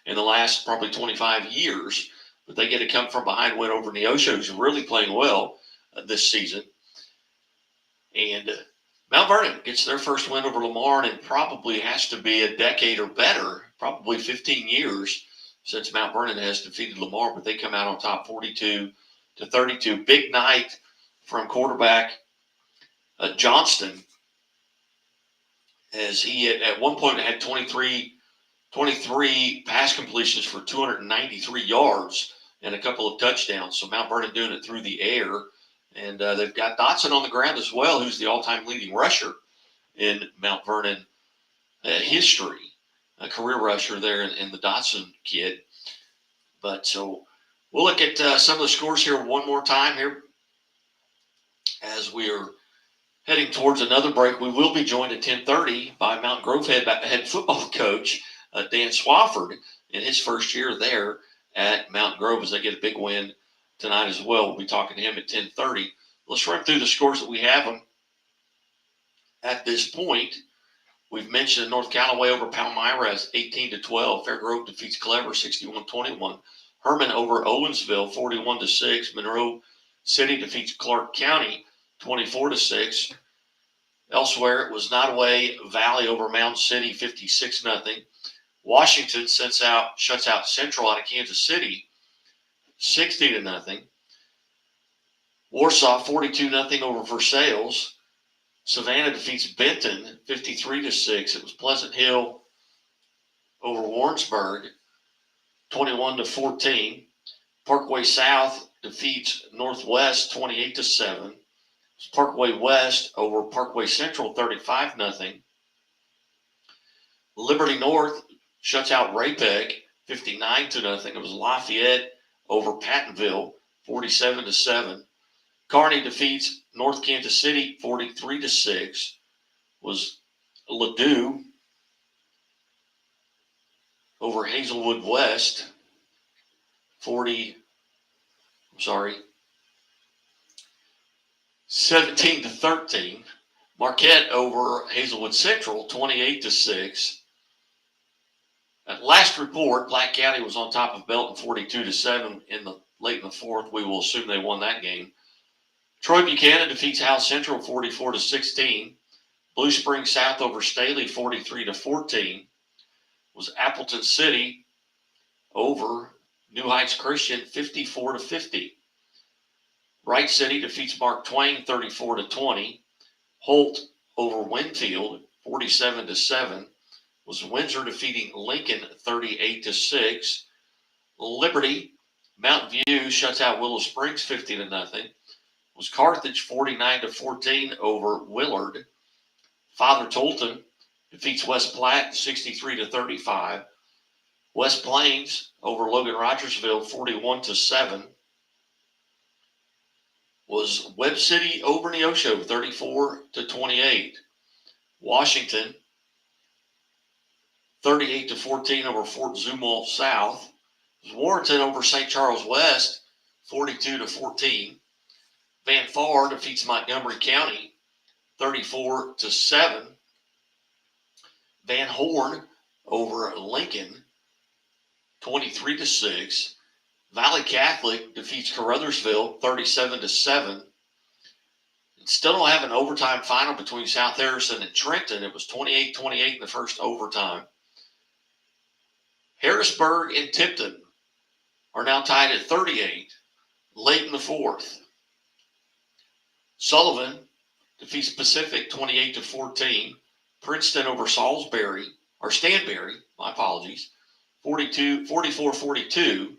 in the last probably 25 years, but they get a come from behind win over Neosho, who's really playing well this season. And Mount Vernon gets their first win over Lamar, and it probably has to be a decade or better, probably 15 years since Mount Vernon has defeated Lamar, but they come out on top 42-32. Big night from quarterback Johnston, as he at one point had 23 pass completions for 293 yards and a couple of touchdowns. So Mount Vernon doing it through the air. And they've got Dotson on the ground as well, who's the all-time leading rusher in Mount Vernon history, a career rusher there in the Dotson kid. But so we'll look at some of the scores here one more time here. as we are heading towards another break. We will be joined at 10:30 by Mountain Grove head football coach Dan Swafford in his first year there at Mountain Grove as they get a big win tonight as well. We'll be talking to him at 10:30. Let's run through the scores that we have them at this point. We've mentioned North Callaway over Palmyra as 18-12. Fair Grove defeats Clever 61-21. Herman over Owensville 41-6. Monroe City defeats Clark County 24-6. Elsewhere, it was Nottoway Valley over Mound City 56-0. Washington shuts out Central out of Kansas City 60-0. Warsaw 42-0 over Versailles. Savannah defeats Benton 53-6. It was Pleasant Hill over Warrensburg 21-14. Parkway South defeats Northwest 28-7. Parkway West over Parkway Central 35-0. Liberty North shuts out Raypeg 59-0. It was Lafayette over Pattonville 47-7. Kearney defeats North Kansas City 43-6. Was Ladue over Hazelwood West 17-13. Marquette over Hazelwood Central 28-6. At last report, Black County was on top of Belton 42-7 late in the fourth. We will assume they won that game. Troy Buchanan defeats Hal Central 44-16. Blue Springs South over Staley 43-14. Was Appleton City over New Heights Christian 54-50. Wright City defeats Mark Twain 34-20. Holt over Winfield 47-7. Was Windsor defeating Lincoln 38-6. Liberty Mountain View shuts out Willow Springs 50-0. Was Carthage 49-14 over Willard. Father Tolton defeats West Platte 63-35. West Plains over Logan Rogersville 41-7. Was Webb City over Neosho 34-28. Washington 38-14 over Fort Zumwalt South. Was Warrenton over St. Charles West 42-14. Van Farr defeats Montgomery County 34-7. Van Horn over Lincoln 23-6. Valley Catholic defeats Caruthersville 37-7. Still don't have an overtime final between South Harrison and Trenton. It was 28-28 in the first overtime. Harrisburg and Tipton are now tied at 38 late in the fourth. Sullivan defeats Pacific 28-14. Princeton over Stanberry, my apologies, 44-42.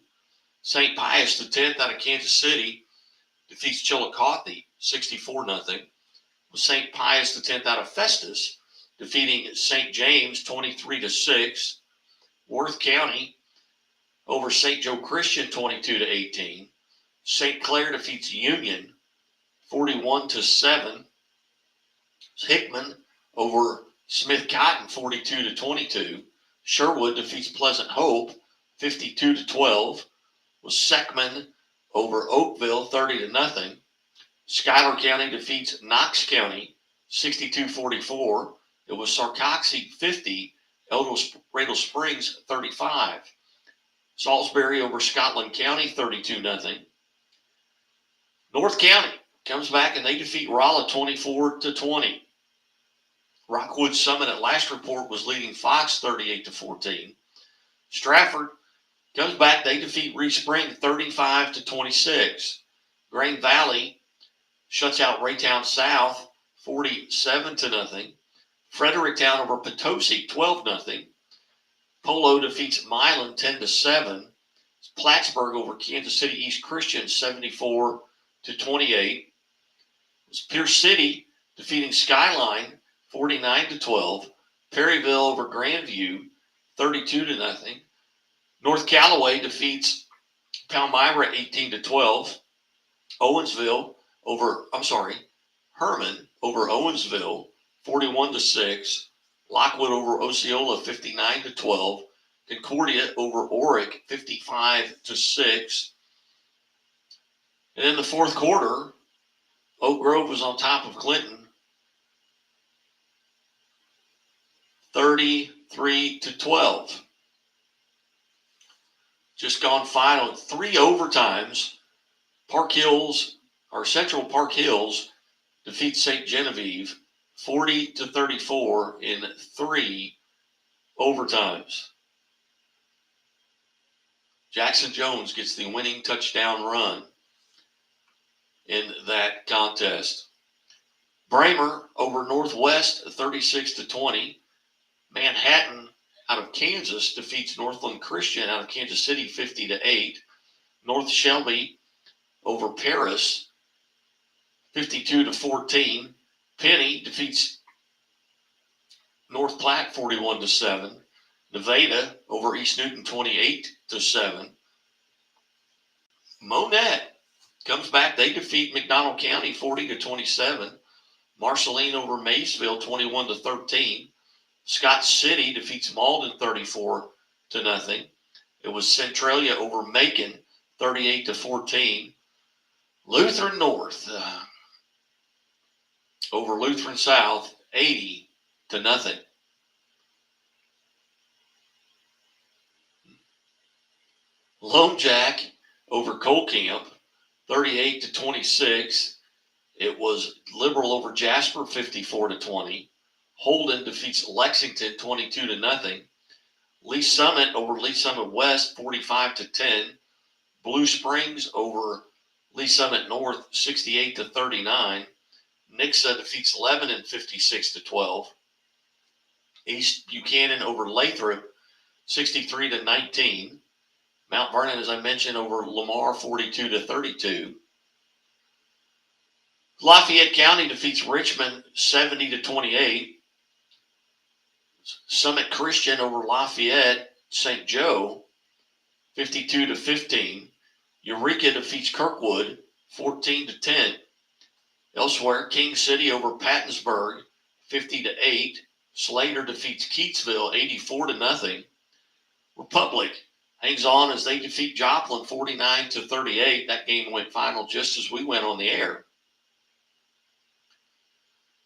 St. Pius X out of Kansas City defeats Chillicothe 64-0. With St. Pius X out of Festus defeating St. James 23-6. Worth County over St. Joe Christian 22-18. St. Clair defeats Union 41-7. Hickman over Smith Cotton 42-22. Sherwood defeats Pleasant Hope 52-12. Was Seckman over Oakville 30-0. Schuyler County defeats Knox County 62-44. It was Sarcoxie 50, Randall Springs 35. Salisbury over Scotland County 32-0. North County comes back and they defeat Rolla 24-20. Rockwood Summit at last report was leading Fox 38-14. Stratford comes back, they defeat Reese Spring 35-26. Grain Valley shuts out Raytown South 47-0. Fredericktown over Potosi 12-0. Polo defeats Milan 10-7. Plattsburgh over Kansas City East Christian 74-28. Pierce City defeating Skyline 49-12. Perryville over Grandview 32-0. North Callaway defeats Palmyra 18-12. Herman over Owensville, 41-6. Lockwood over Osceola, 59-12. Concordia over Oric, 55-6. And in the fourth quarter, Oak Grove was on top of Clinton, 33-12. Just gone final, 3 overtimes. Central Park Hills defeats St. Genevieve 40-34 in 3 overtimes. Jackson Jones gets the winning touchdown run in that contest. Bramer over Northwest 36-20. Manhattan out of Kansas defeats Northland Christian out of Kansas City 50-8. North Shelby over Paris 52-14. Penny defeats North Platte 41-7. Nevada over East Newton 28-7. Monette comes back. They defeat McDonald County 40-27. Marceline over Maysville 21-13. Scott City defeats Malden 34-0. It was Centralia over Macon 38-14. Lutheran North over Lutheran South 80-0. Lone Jack over Cole Camp 38-26. It was Liberal over Jasper 54-20. Holden defeats Lexington 22-0. Lee Summit over Lee Summit West 45-10. Blue Springs over Lee Summit North 68-39. Nixa defeats Lebanon 56-12. East Buchanan over Lathrop 63-19. Mount Vernon, as I mentioned, over Lamar 42-32. Lafayette County defeats Richmond 70-28. Summit Christian over Lafayette St. Joe 52-15. Eureka defeats Kirkwood 14-10. Elsewhere, King City over Pattonsburg 50-8. Slater defeats Keatsville 84-0. Republic hangs on as they defeat Joplin 49-38. That game went final just as we went on the air.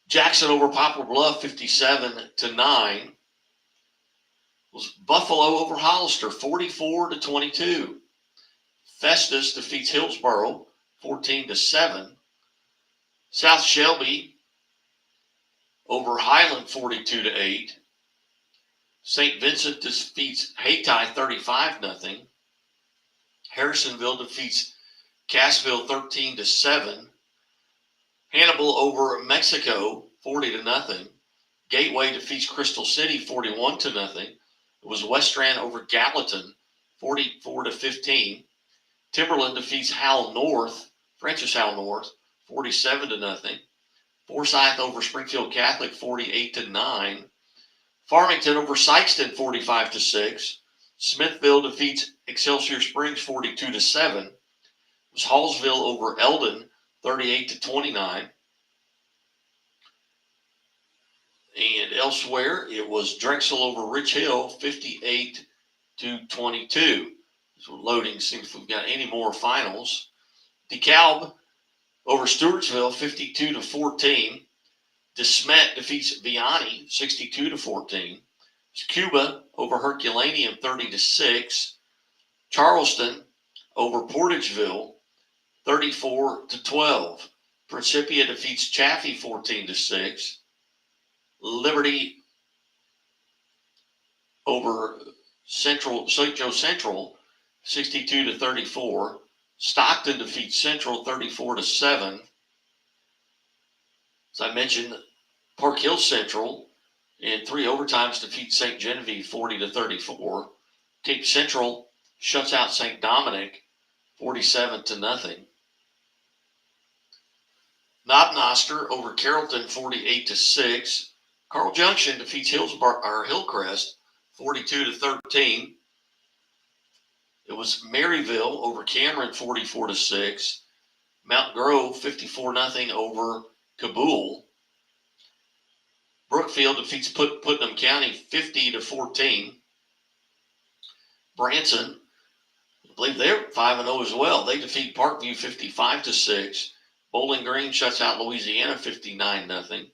Jackson over Poplar Bluff 57-9. Was Buffalo over Hollister 44-22. Festus defeats Hillsboro 14-7. South Shelby over Highland 42-8. St. Vincent defeats Hayti 35-0. Harrisonville defeats Cassville 13-7. Hannibal over Mexico 40-0. Gateway defeats Crystal City 41-0. It was Westran over Gallatin 44-15. Timberland defeats Howell North, Francis Howell North 47-0. Forsyth over Springfield Catholic 48-9. Farmington over Sykeston 45-6. Smithville defeats Excelsior Springs 42-7. It was Hallsville over Eldon 38-29. And elsewhere, it was Drexel over Rich Hill 58-22. So loading, see if we've got any more finals. DeKalb over Stewartsville 52-14. DeSmet defeats Vianney 62-14. Cuba over Herculaneum 30-6. Charleston over Portageville 34-12. Principia defeats Chaffee 14-6. Liberty over St. Joe Central 62-34. Stockton defeats Central 34-7. As I mentioned, Park Hill Central in 3 overtimes defeats St. Genevieve 40-34. Cape Central shuts out St. Dominic 47-0. Knob-Noster over Carrollton 48-6. Carl Junction defeats Hillcrest 42-13. It was Maryville over Cameron 44-6. Mount Grove 54-0 over Kabul. Brookfield defeats Putnam County 50-14. Branson, I believe they're 5-0 as well. They defeat Parkview 55-6. Bowling Green shuts out Louisiana 59-0.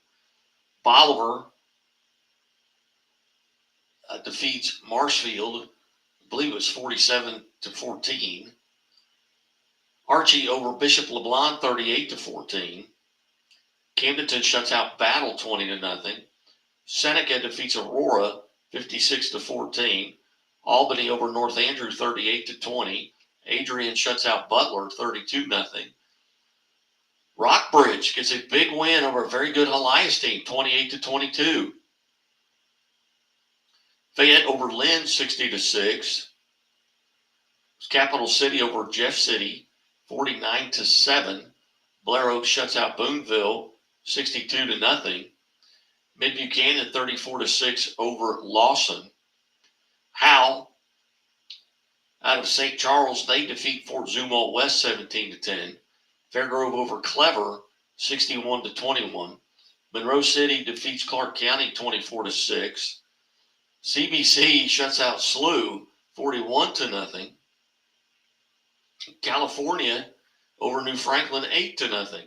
Bolivar defeats Marshfield, I believe it was 47-14. Archie over Bishop LeBlanc 38-14. Camdenton shuts out Battle 20-0. Seneca defeats Aurora 56-14. Albany over North Andrew 38-20. Adrian shuts out Butler 32-0. Rockbridge gets a big win over a very good Elias team 28-22. Fayette over Lynn 60-6. Capital City over Jeff City 49-7. Blair Oak shuts out Boonville 62-0. Mid Buchanan 34-6 over Lawson. Howe out of St. Charles, they defeat Fort Zumwalt West 17-10. Fairgrove over Clever 61-21. Monroe City defeats Clark County 24-6. CBC shuts out Slough 41-0. California over New Franklin 8-0.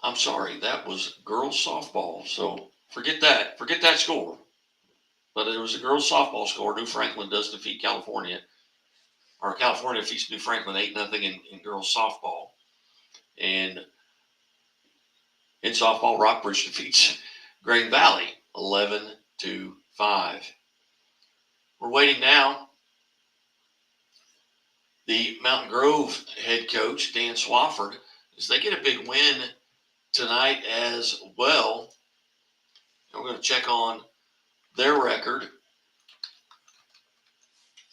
I'm sorry, that was girls softball. So forget that score. But it was a girls softball score. New Franklin does defeat California. Or California defeats New Franklin 8-0 in girls softball. And in softball, Rockbridge defeats Green Valley 11-5. We're waiting now. The Mountain Grove head coach, Dan Swafford, as they get a big win tonight as well. And we're going to check on their record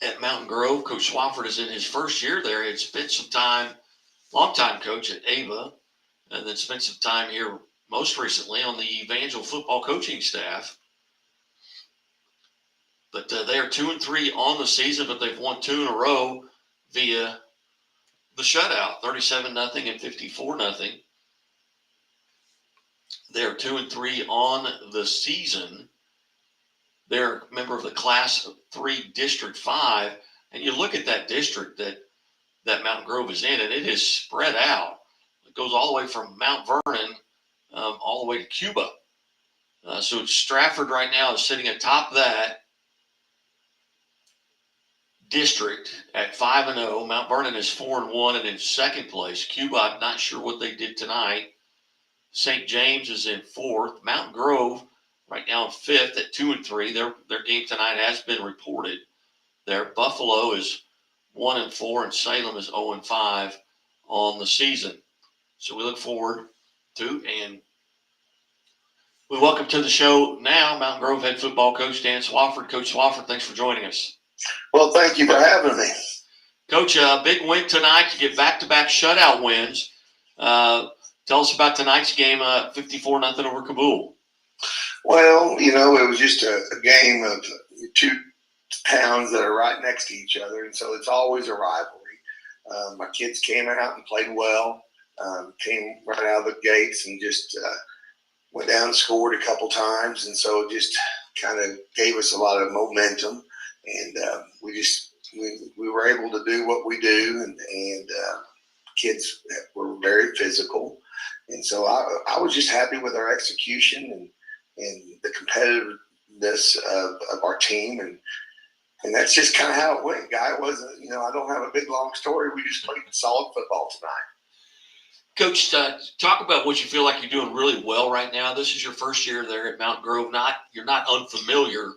at Mountain Grove. Coach Swafford is in his first year there. He spent some time, longtime coach at Ava, and then spent some time here most recently on the Evangel football coaching staff. But they are 2-3 on the season, but they've won 2 in a row via the shutout, 37-0 and 54-0. They're 2-3 on the season. They're a member of the Class 3 District 5. And you look at that district that Mountain Grove is in, and it is spread out. It goes all the way from Mount Vernon all the way to Cuba. So it's Stratford right now is sitting atop that district at 5-0. Mount Vernon is 4-1 and in second place. Cuba, I'm not sure what they did tonight. St. James is in fourth. Mountain Grove right now in fifth at 2-3. Their game tonight has been reported there. Buffalo is 1-4 and Salem is 0-5 on the season. So we look forward to, and we welcome to the show now Mountain Grove head football coach Dan Swafford. Coach Swafford, thanks for joining us. Well, thank you for having me. Coach, a big win tonight to get back-to-back shutout wins. Tell us about tonight's game, 54-0 over Kabul. Well, it was just a game of two towns that are right next to each other, and so it's always a rivalry. My kids came out and played well, came right out of the gates and just went down and scored a couple times, and so it just kind of gave us a lot of momentum, and we were able to do what we do, and kids were very physical. And so I was just happy with our execution and the competitiveness of our team. And that's just kind of how it went, Guy. It wasn't, I don't have a big, long story. We just played solid football tonight. Coach, talk about what you feel like you're doing really well right now. This is your first year there at Mountain Grove. You're not unfamiliar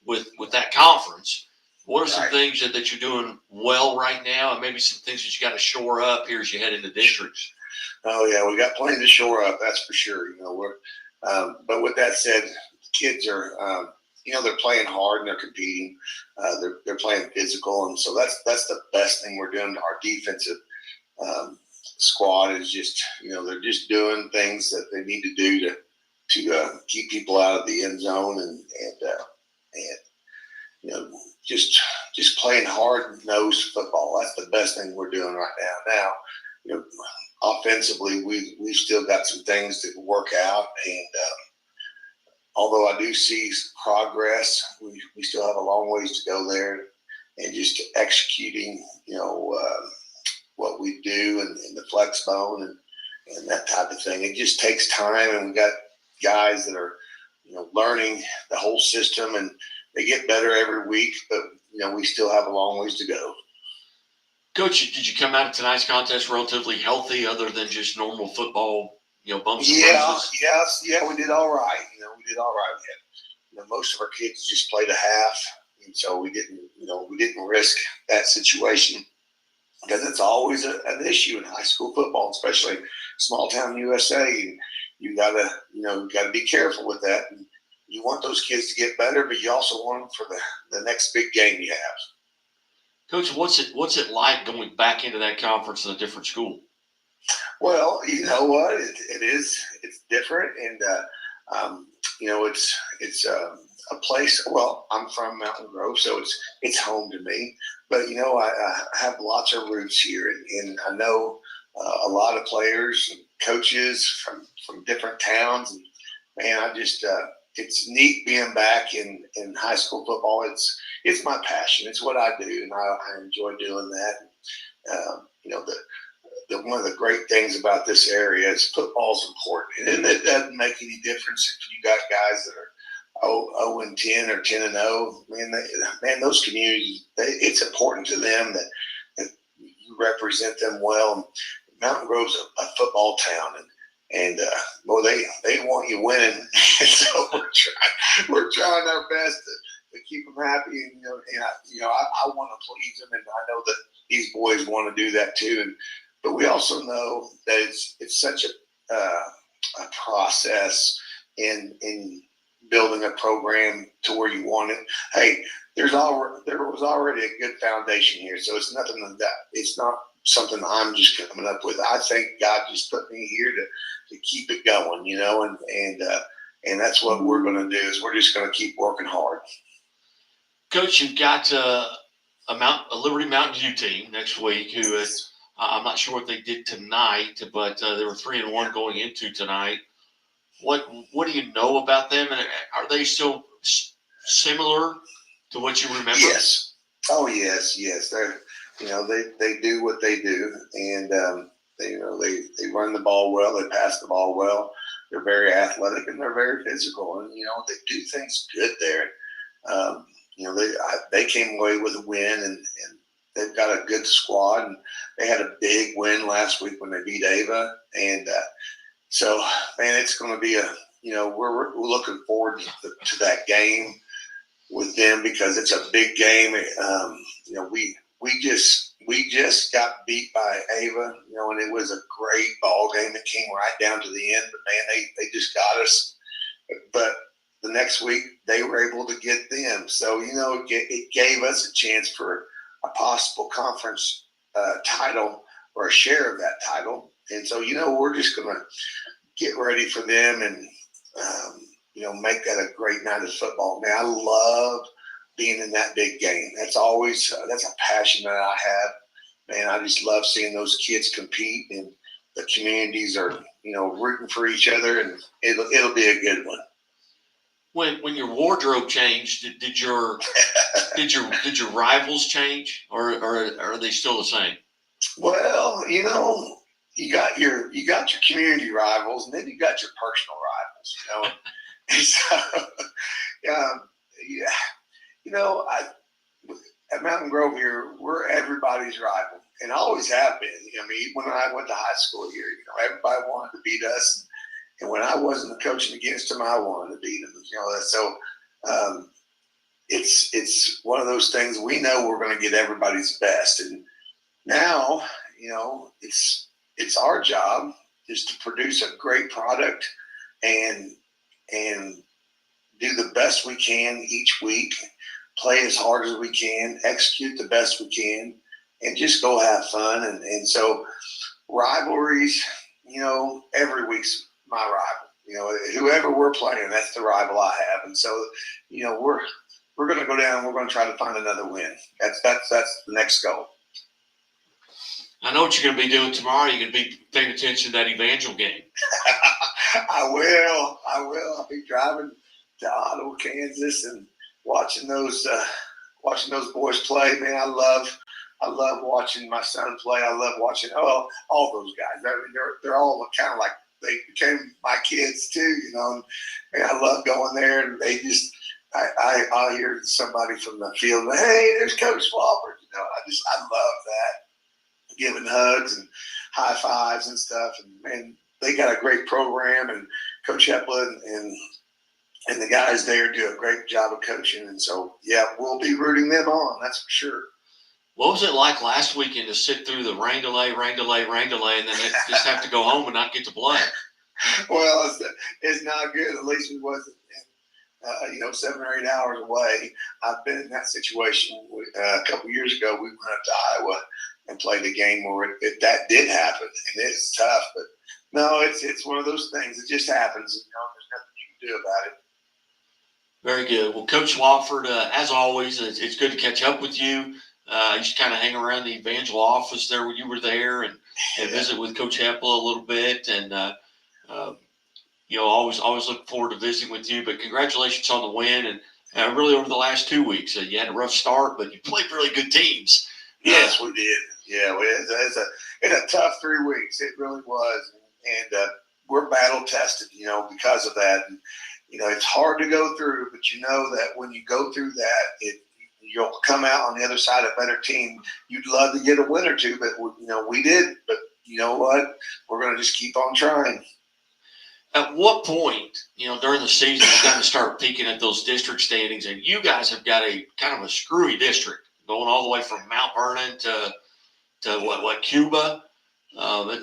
with that conference. What are some things that you're doing well right now, and maybe some things that you got to shore up here as you head into districts? Oh yeah, we got plenty to shore up. That's for sure. But with that said, kids are, they're playing hard and they're competing. They're playing physical, and so that's the best thing we're doing. Our defensive squad is just, they're just doing things that they need to do to keep people out of the end zone and just playing hard-nosed football. That's the best thing we're doing right now. Now, offensively, we've still got some things to work out. And although I do see progress, we still have a long ways to go there. And just executing, what we do and the flex bone and that type of thing. It just takes time, and we got guys that are, learning the whole system, and they get better every week, but, we still have a long ways to go. Coach, did you come out of tonight's contest relatively healthy other than just normal football, bumps and bruises? Yeah, we did all right. We did all right. We had, most of our kids just played a half, and so we didn't risk that situation, because it's always an issue in high school football, especially small town USA. And you gotta be careful with that. And you want those kids to get better, but you also want them for the next big game you have. Coach, what's it like going back into that conference in a different school? Well, you know what? It's different, and it's a place. Well, I'm from Mountain Grove, so it's home to me. But I have lots of roots here, and I know a lot of players and coaches from different towns. And man, I just it's neat being back in high school football. It's my passion. It's what I do, and I enjoy doing that. One of the great things about this area is football's important, and it doesn't make any difference if you got guys that are 0-10 or 10-0. Man, those communities, it's important to them that you represent them well. Mountain Grove's a football town, and they want you winning, and so we're trying our best to keep them happy, and I want to please them, and I know that these boys want to do that too. But we also know that it's such a process in building a program to where you want it. Hey, there was already a good foundation here, so it's nothing like that. It's not something I'm just coming up with. I think God just put me here to keep it going, and that's what we're going to do. Is we're just going to keep working hard. Coach, you've got a Liberty Mountain View team next week who is. I'm not sure what they did tonight, but they were 3-1 going into tonight. What do you know about them, and are they still similar to what you remember? Yes. Oh, yes. They're, they do what they do, and they run the ball well. They pass the ball well. They're very athletic, and they're very physical, and they do things good there. They came away with a win, and they've got a good squad, and they had a big win last week when they beat Ava. And so, man, it's going to be we're looking forward to that game with them, because it's a big game. We just got beat by Ava, and it was a great ball game. It came right down to the end, but man, they just got us. But the next week they were able to get them. So, it gave us a chance for a possible conference title or a share of that title. And so, we're just going to get ready for them and, make that a great night of football. Man, I love being in that big game. That's a passion that I have. Man, I just love seeing those kids compete, and the communities are, rooting for each other, and it'll be a good one. When your wardrobe changed, did your rivals change, or are they still the same? Well, you got your community rivals, and then you got your personal rivals. And so, at Mountain Grove here, we're everybody's rival, and always have been. When I went to high school here, everybody wanted to beat us. And when I wasn't coaching against them, I wanted to beat them. So it's one of those things. We know we're going to get everybody's best, and now it's our job is to produce a great product and do the best we can each week, play as hard as we can, execute the best we can, and just go have fun. And so rivalries, every week's my rival. Whoever we're playing, that's the rival I have. And so, we're going to go down and we're going to try to find another win. That's the next goal. I know what you're going to be doing tomorrow. You're going to be paying attention to that Evangel game. I will. I'll be driving to Ottawa, Kansas, and watching those boys play. Man, I love watching my son play. I love watching all those guys. I mean, they're all kind of like they became my kids too, you know. And I love going there, and they just I'll hear somebody from the field, hey, there's Coach Swafford. You know, I love that, giving hugs and high fives and stuff. And they got a great program, and Coach Hepler and the guys there do a great job of coaching. And so, yeah, we'll be rooting them on. That's for sure. What was it like last weekend to sit through the rain delay, and then just have to go home and not get to play? Well, it's not good. At least we wasn't, 7 or 8 hours away. I've been in that situation a couple of years ago. We went up to Iowa and played a game where that did happen, and it's tough. But no, it's one of those things. It just happens. You know, there's nothing you can do about it. Very good. Well, Coach Swafford, as always, it's good to catch up with you. I used to kind of hang around the Evangel office there when you were there and visit with Coach Hepler a little bit. And, always look forward to visiting with you. But congratulations on the win. And really over the last 2 weeks, you had a rough start, but you played really good teams. Yes, we did. Yeah, it's a tough 3 weeks. It really was. And we're battle tested, because of that. And, it's hard to go through, but you know that when you go through that, you'll come out on the other side a better team. You'd love to get a win or two, but we did. But you know what? We're going to just keep on trying. At what point, during the season, you kind of start peeking at those district standings, and you guys have got a kind of a screwy district going all the way from Mount Vernon to Cuba.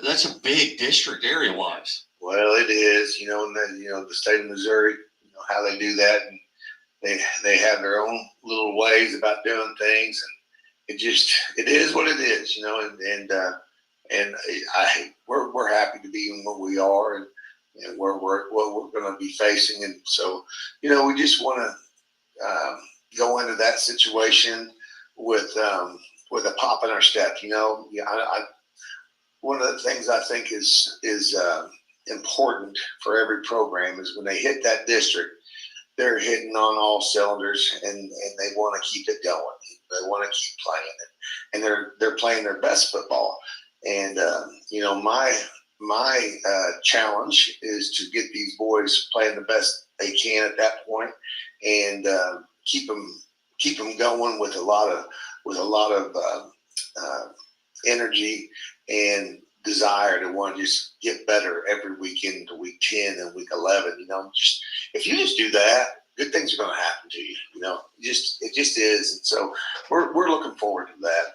That's a big district area-wise. Well, it is, and then, the state of Missouri, how they do that, and they have their own little ways about doing things, and it is what it is, and we're happy to be in what we are, and what we're going to be facing, and so, we just want to go into that situation with a pop in our step, one of the things I think is important for every program is when they hit that district, they're hitting on all cylinders, and they want to keep it going. They want to keep playing it, and they're playing their best football. And my challenge is to get these boys playing the best they can at that point, and keep them going with a lot of energy and desire to want to just get better every weekend into week 10 and week 11. If you just do that, good things are going to happen to you. It just is. And so we're looking forward to that.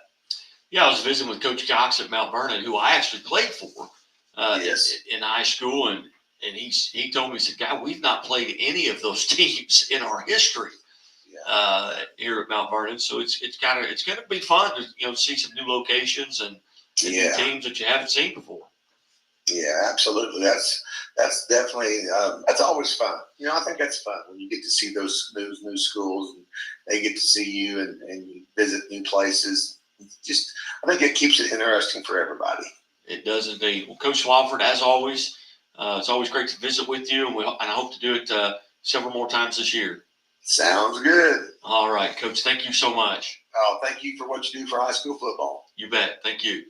Yeah, I was visiting with Coach Cox at Mount Vernon, who I actually played for in high school, and he told me, he said, "Guy, we've not played any of those teams in our history here at Mount Vernon." So it's going to be fun to see some new locations and new teams that you haven't seen before. Yeah, absolutely. That's definitely that's always fun. I think that's fun when you get to see those new schools, and they get to see you and you visit new places. I think it keeps it interesting for everybody. It does indeed. Well, Coach Swafford, as always, it's always great to visit with you, and I hope to do it several more times this year. Sounds good. All right, Coach. Thank you so much. Oh, thank you for what you do for high school football. You bet. Thank you.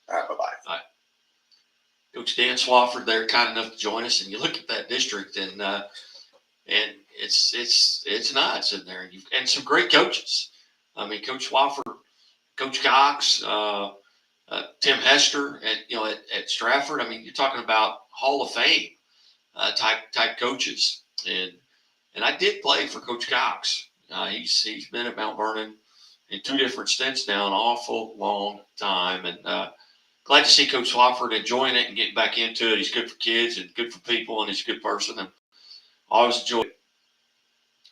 All right, bye-bye. All right. Coach Dan Swafford, they're kind enough to join us, and you look at that district, and it's nuts in there, and some great coaches. I mean, Coach Swafford, Coach Cox, Tim Hester at Stratford. I mean, you're talking about Hall of Fame type coaches, and I did play for Coach Cox. He's been at Mount Vernon in 2 different stints now, an awful long time, and glad to see Coach Swafford enjoying it and getting back into it. He's good for kids and good for people, and he's a good person, and I always enjoy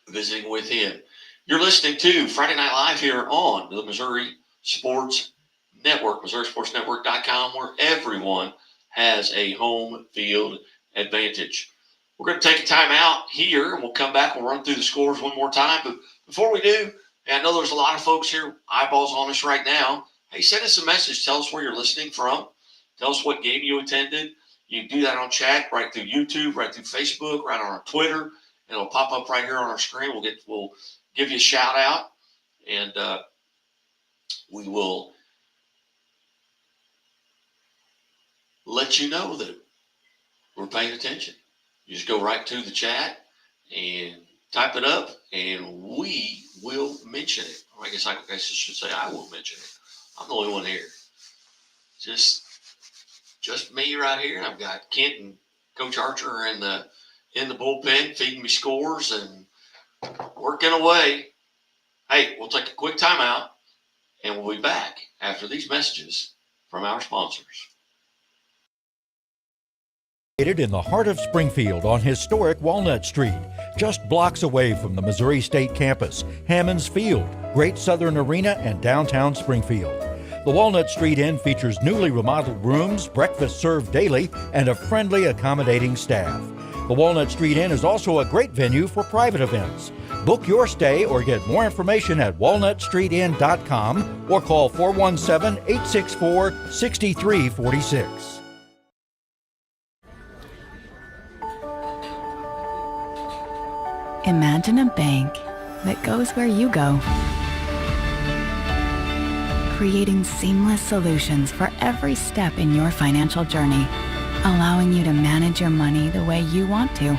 visiting with him. You're listening to Friday Night Live here on the Missouri Sports Network, MissouriSportsNetwork.com, where everyone has a home field advantage. We're going to take a time out here, and we'll come back. We'll run through the scores one more time. But before we do, I know there's a lot of folks here, eyeballs on us right now. hey, send us a message. Tell us where you're listening from. Tell us what game you attended. You can do that on chat, right through YouTube, right through Facebook, right on our Twitter. It'll pop up right here on our screen. We'll give you a shout out, and we will let you know that we're paying attention. You just go right to the chat and type it up, and we will mention it. Or I guess I should say I will mention it. I'm the only one here. Just me right here. I've got Kent and Coach Archer in the bullpen feeding me scores and working away. Hey, we'll take a quick timeout, and we'll be back after these messages from our sponsors. In the heart of Springfield on historic Walnut Street, just blocks away from the Missouri State campus, Hammons Field, Great Southern Arena, and downtown Springfield. The Walnut Street Inn features newly remodeled rooms, breakfast served daily, and a friendly, accommodating staff. The Walnut Street Inn is also a great venue for private events. Book your stay or get more information at walnutstreetinn.com or call 417-864-6346. Imagine a bank that goes where you go, creating seamless solutions for every step in your financial journey, allowing you to manage your money the way you want to,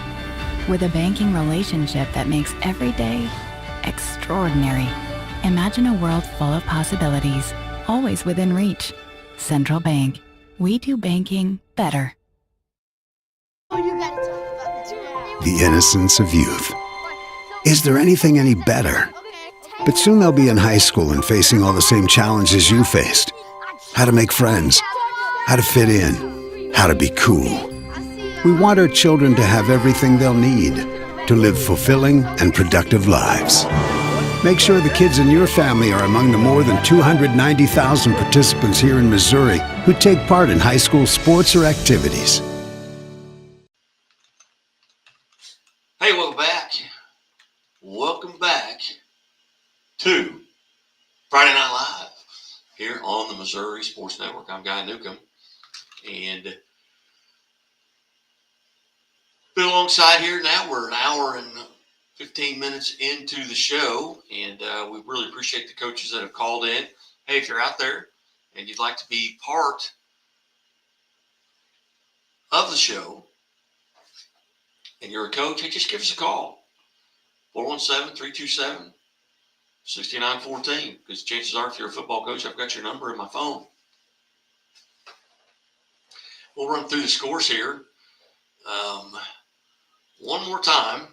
with a banking relationship that makes every day extraordinary. Imagine a world full of possibilities, always within reach. Central Bank. We do banking better. The innocence of youth. Is there anything any better? But soon they'll be in high school and facing all the same challenges you faced. How to make friends, how to fit in, how to be cool. We want our children to have everything they'll need to live fulfilling and productive lives. Make sure the kids in your family are among the more than 290,000 participants here in Missouri who take part in high school sports or activities. Hey, welcome back. Welcome back to Friday Night Live here on the Missouri Sports Network. I'm Guy Newcomb, and been alongside here now. We're an hour and 15 minutes into the show, and we really appreciate the coaches that have called in. Hey, if you're out there and you'd like to be part of the show and you're a coach, hey, just give us a call. 417-327-6914, because chances are if you're a football coach, I've got your number in my phone. We'll run through the scores here one more time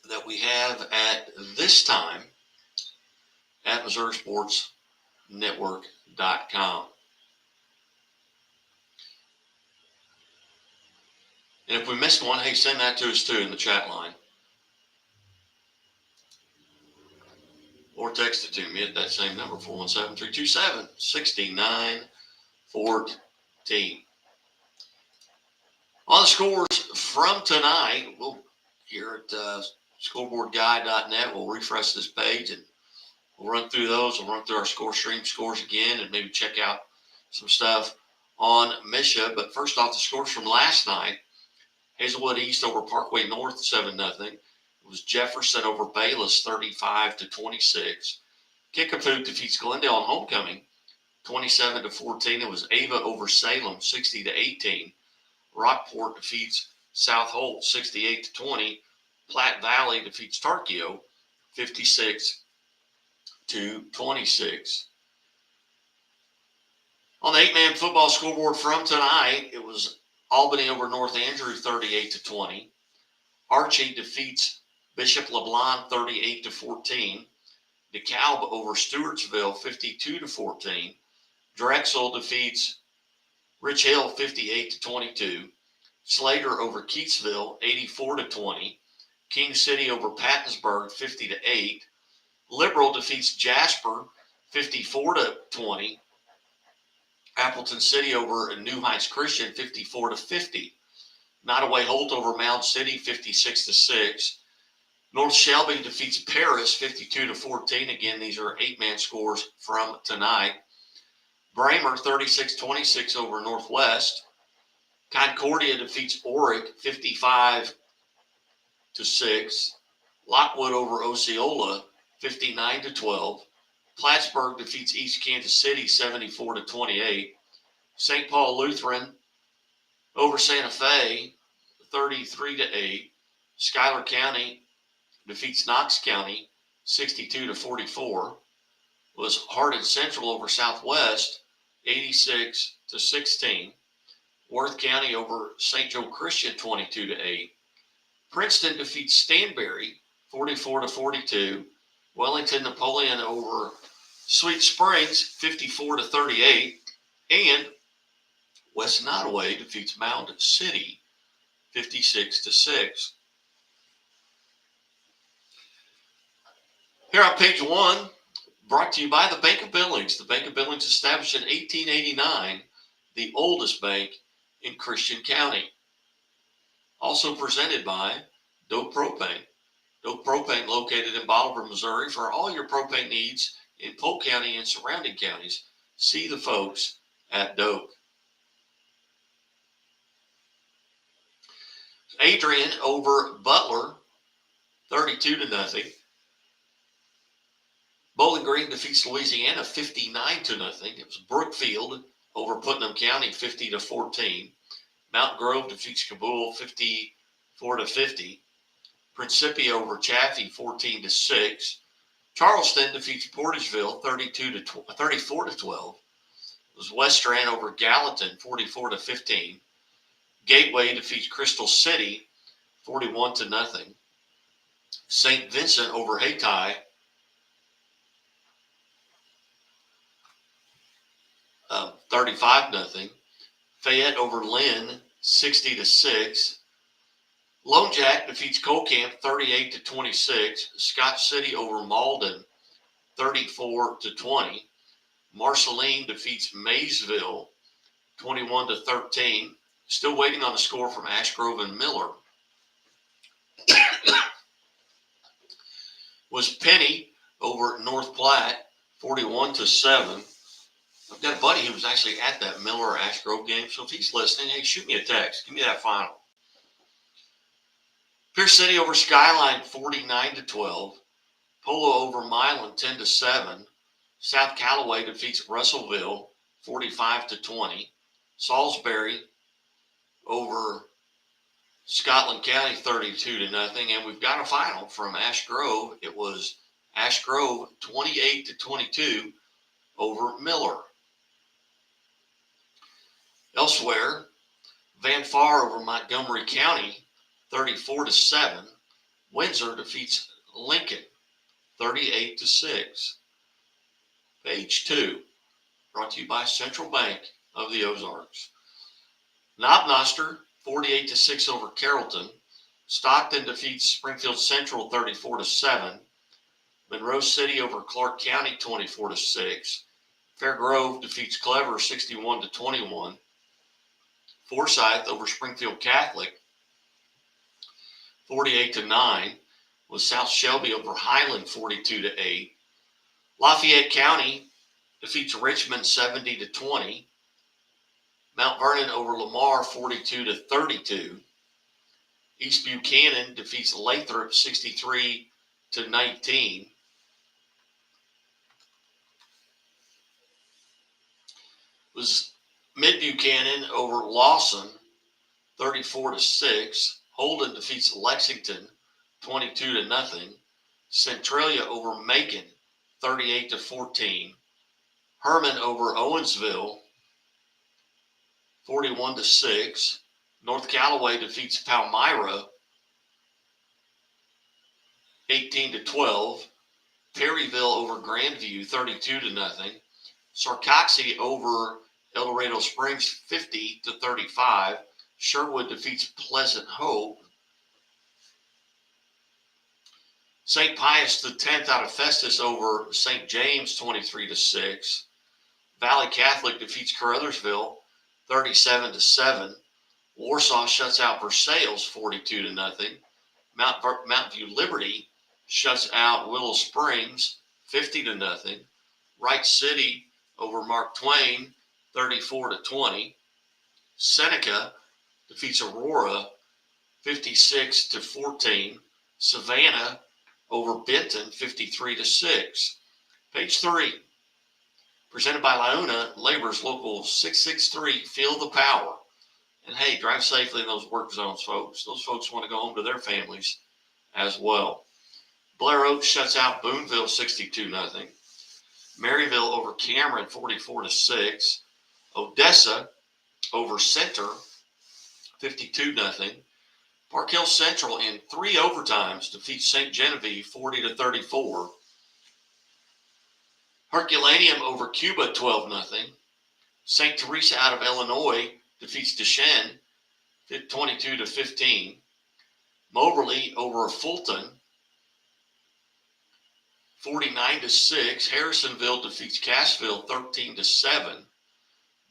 that we have at this time at MissouriSportsNetwork.com. And if we missed one, hey, send that to us too in the chat line. Or text it to me at that same number, 417-327-6914. On the scores from tonight, we'll here at scoreboardguy.net, we'll refresh this page and we'll run through those. We'll run through our score stream scores again and maybe check out some stuff on Misha. But first off, the scores from last night: Hazelwood East over Parkway North, 7-0. It was Jefferson over Bayless, 35-26. Kickapoo defeats Glendale on homecoming, 27-14. It was Ava over Salem, 60-18. Rockport defeats South Holt, 68-20. Platte Valley defeats Tarkio, 56-26. On the 8-man football scoreboard from tonight, it was Albany over North Andrew, 38-20. Archie defeats Bishop LeBlanc, 38-14. DeKalb over Stewartsville, 52-14. Drexel defeats Rich Hill, 58-22. Slater over Keatsville, 84-20. King City over Pattonsburg, 50-8. Liberal defeats Jasper, 54-20. Appleton City over New Heights Christian, 54-50. Nottoway Holt over Mound City, 56-6. North Shelby defeats Paris 52-14. Again, these are 8-man scores from tonight. Bramer 36-26 over Northwest. Concordia defeats Oric 55-6. Lockwood over Osceola 59-12. Plattsburgh defeats East Kansas City 74-28. St. Paul Lutheran over Santa Fe 33-8. Schuyler County defeats Knox County 62-44. Was Hardin Central over Southwest 86-16. Worth County over St. Joe Christian 22-8. Princeton defeats Stanberry 44-42. Wellington Napoleon over Sweet Springs 54-38. And West Nottoway defeats Mound City 56-6. Here on page 1, brought to you by the Bank of Billings. The Bank of Billings established in 1889, the oldest bank in Christian County. Also presented by Dope Propane. Dope Propane located in Bolivar, Missouri for all your propane needs in Polk County and surrounding counties. See the folks at Dope. Adrian over Butler 32-0. Bowling Green defeats Louisiana 59-0. It was Brookfield over Putnam County 50-14. Mount Grove defeats Kabul 54-50. Principia over Chaffee 14-6. Charleston defeats Portageville 34-12. It was Westran over Gallatin 44-15. Gateway defeats Crystal City 41-0. St. Vincent over Hayti 35-0. Fayette over Lynn 60-6. Lone Jack defeats Colcamp 38-26. Scott City over Malden 34-20. Marceline defeats Maysville 21-13. Still waiting on a score from Ashgrove and Miller. Was Penny over North Platte 41-7. I've got a buddy who was actually at that Miller Ashgrove game, so if he's listening, hey, shoot me a text. Give me that final. Pierce City over Skyline 49-12. Polo over Milan 10-7. South Callaway defeats Russellville 45-20. Salisbury over Scotland County 32-0. And we've got a final from Ash Grove. It was Ash Grove 28-22 over Miller. Elsewhere, Van Far over Montgomery County 34-7. Windsor defeats Lincoln 38-6. Page 2, brought to you by Central Bank of the Ozarks. Knob-Noster 48-6 over Carrollton. Stockton defeats Springfield Central 34-7. Monroe City over Clark County 24-6. Fair Grove defeats Clever 61-21. Forsyth over Springfield Catholic 48-9. Was South Shelby over Highland 42-8. Lafayette County defeats Richmond 70-20. Mount Vernon over Lamar 42-32. East Buchanan defeats Lathrop 63-19. Was Mid Buchanan over Lawson 34-6. Holden defeats Lexington 22-0. Centralia over Macon 38-14. Herman over Owensville 41-6. North Callaway defeats Palmyra 18-12. Perryville over Grandview 32-0. Sarcoxie over El Dorado Springs 50-35. Sherwood defeats Pleasant Hope. St. Pius X out of Festus over St. James 23-6. Valley Catholic defeats Caruthersville 37-7. Warsaw shuts out Versailles 42-0. Mountain View Liberty shuts out Willow Springs 50-0. Wright City over Mark Twain 34-20. Seneca defeats Aurora 56-14. Savannah over Benton 53-6. Page 3. Presented by Lyona, Labor's Local 663, Feel the Power. And hey, drive safely in those work zones, folks. Those folks want to go home to their families as well. Blair Oaks shuts out Boonville 62-0. Maryville over Cameron 44-6. Odessa over Center 52-0. Park Hill Central in 3 overtimes defeats St. Genevieve 40-34. Herculaneum over Cuba 12-0. St. Teresa out of Illinois defeats Deschênes 22-15. Moberly over Fulton 49-6. Harrisonville defeats Cassville 13-7.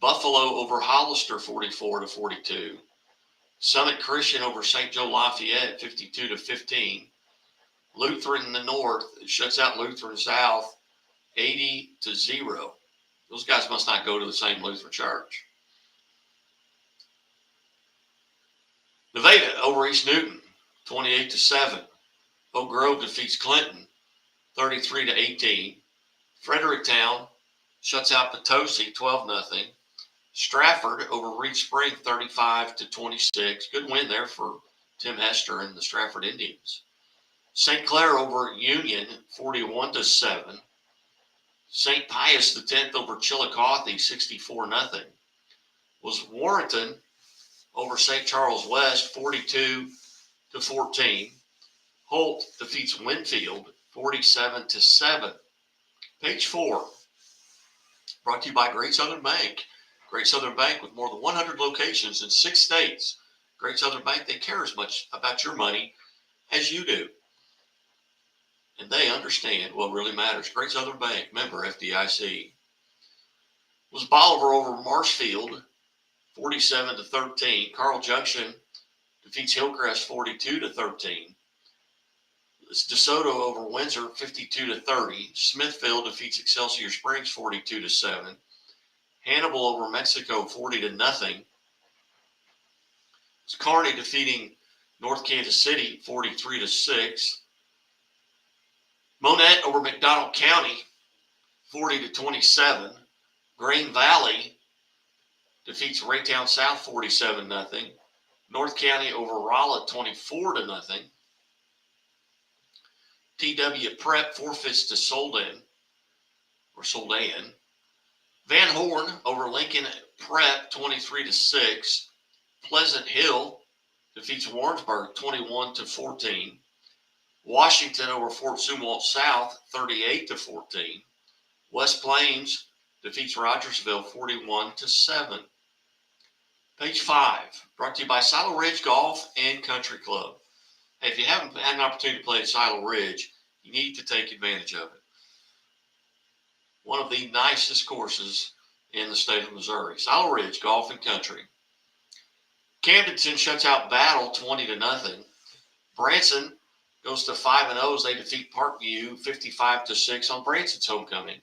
Buffalo over Hollister 44-42. Summit Christian over St. Joe Lafayette 52-15. Lutheran in the north shuts out Lutheran South 80-0. Those guys must not go to the same Lutheran church. Nevada over East Newton 28-7. Oak Grove defeats Clinton 33-18. Fredericktown shuts out Potosi 12-0. Stratford over Reed Spring 35-26. Good win there for Tim Hester and the Stratford Indians. St. Clair over Union 41-7. St. Pius X over Chillicothe 64-0. Was Warrenton over St. Charles West 42-14. Holt defeats Winfield 47-7. Page 4. Brought to you by Great Southern Bank. Great Southern Bank with more than 100 locations in 6 states. Great Southern Bank, they care as much about your money as you do. And they understand what really matters. Great Southern Bank, member FDIC. Was Bolivar over Marshfield 47-13. Carl Junction defeats Hillcrest 42-13. DeSoto over Windsor 52-30. Smithfield defeats Excelsior Springs 42-7. Hannibal over Mexico 40-0. It's Kearney defeating North Kansas City 43-6. Monette over McDonald County 40-27. Green Valley defeats Raytown South 47-0. North County over Rolla 24-0. TW Prep forfeits to Soldan. Van Horn over Lincoln Prep 23-6. Pleasant Hill defeats Warrensburg 21-14. Washington over Fort Zumwalt South 38-14. West Plains defeats Rogersville 41-7. Page 5, brought to you by Silo Ridge Golf and Country Club. Hey, if you haven't had an opportunity to play at Silo Ridge, you need to take advantage of it. One of the nicest courses in the state of Missouri. Silo Ridge Golf and Country. Camdenton shuts out Battle 20-0. Branson goes to 5-0 as they defeat Parkview 55-6 on Branson's homecoming.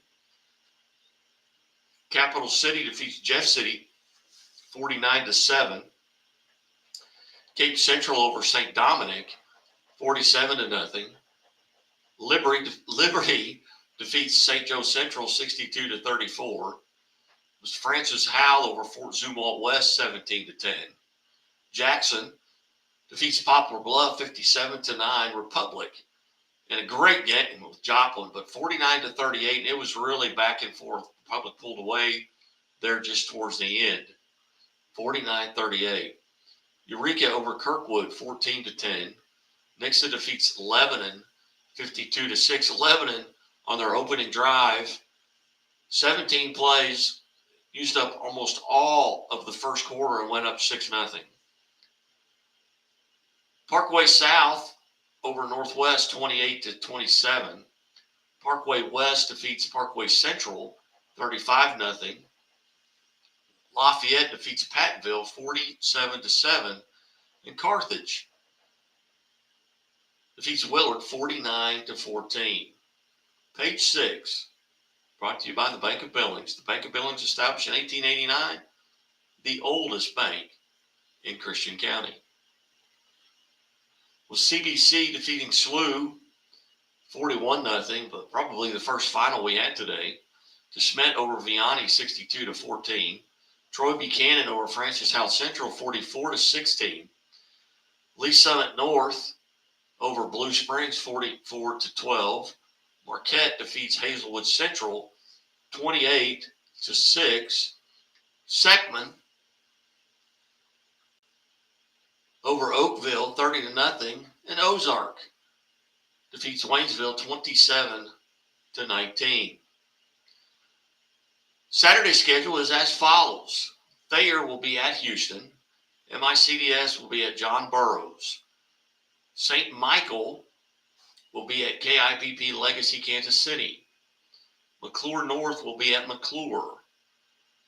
Capital City defeats Jeff City 49-7. Cape Central over St. Dominic 47-0. Liberty defeats St. Joe Central 62-34. It was Francis Howell over Fort Zumwalt West 17-10. Jackson defeats Poplar Bluff 57-9. Republic in a great game with Joplin, but 49-38. It was really back and forth. Republic pulled away there just towards the end. 49-38. Eureka over Kirkwood 14-10. Nixa defeats Lebanon 52-6. Lebanon on their opening drive, 17 plays, used up almost all of the first quarter and went up 6-0. Parkway South over Northwest 28-27. Parkway West defeats Parkway Central 35-0. Lafayette defeats Pattonville 47-7. And Carthage defeats Willard 49-14. Page 6, brought to you by the Bank of Billings. The Bank of Billings, established in 1889, the oldest bank in Christian County. With CBC defeating SLU 41-0, but probably the first final we had today. DeSmet over Vianney 62-14. Troy Buchanan over Francis House Central 44-16. Lee Summit North over Blue Springs 44-12. Marquette defeats Hazelwood Central 28-6. Seckman over Oakville 30-0. And Ozark defeats Waynesville 27-19. Saturday schedule is as follows. Thayer will be at Houston. MICDS will be at John Burroughs. St. Michael will be at KIPP Legacy, Kansas City. McClure North will be at McClure.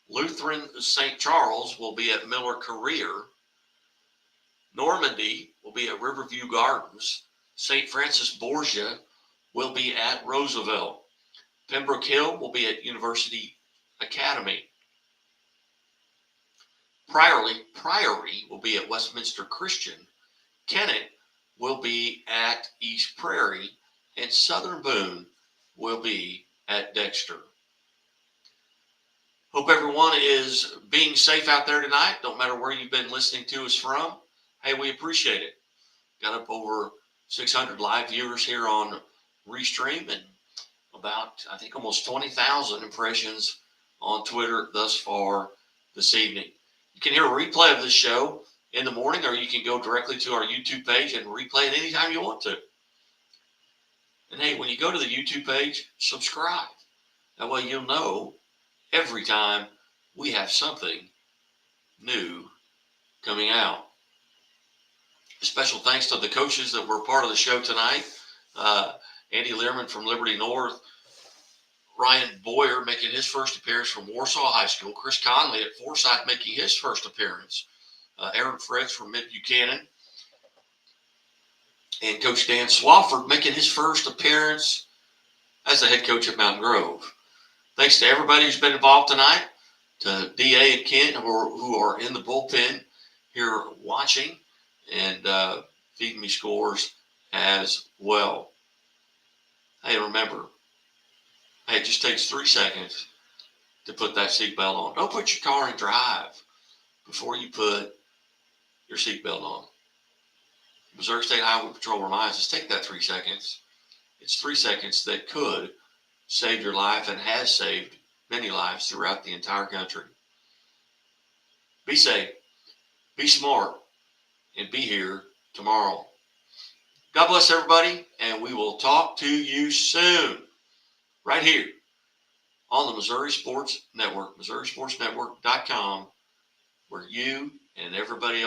Lutheran St. Charles will be at Miller Career. Normandy will be at Riverview Gardens. St. Francis Borgia will be at Roosevelt. Pembroke Hill will be at University Academy. Priory will be at Westminster Christian. Kennett will be at East Prairie. And Southern Boone will be at Dexter. Hope everyone is being safe out there tonight. Don't matter where you've been listening to us from. Hey, we appreciate it. Got up over 600 live viewers here on Restream and about, I think, almost 20,000 impressions on Twitter thus far this evening. You can hear a replay of this show in the morning, or you can go directly to our YouTube page and replay it anytime you want to. And hey, when you go to the YouTube page, subscribe. That way you'll know every time we have something new coming out. A special thanks to the coaches that were part of the show tonight. Andy Learman from Liberty North. Ryan Boyer making his first appearance from Warsaw High School. Chris Conley at Forsyth making his first appearance. Aaron Fritz from Mid Buchanan. And Coach Dan Swafford making his first appearance as the head coach at Mountain Grove. Thanks to everybody who's been involved tonight, to DA and Kent who are in the bullpen here watching and feeding me scores as well. Hey, remember, it just takes 3 seconds to put that seatbelt on. Don't put your car in drive before you put your seatbelt on. Missouri State Highway Patrol reminds us, take that 3 seconds. It's 3 seconds that could save your life and has saved many lives throughout the entire country. Be safe, be smart, and be here tomorrow. God bless everybody, and we will talk to you soon, right here on the Missouri Sports Network, MissouriSportsNetwork.com, where you and everybody else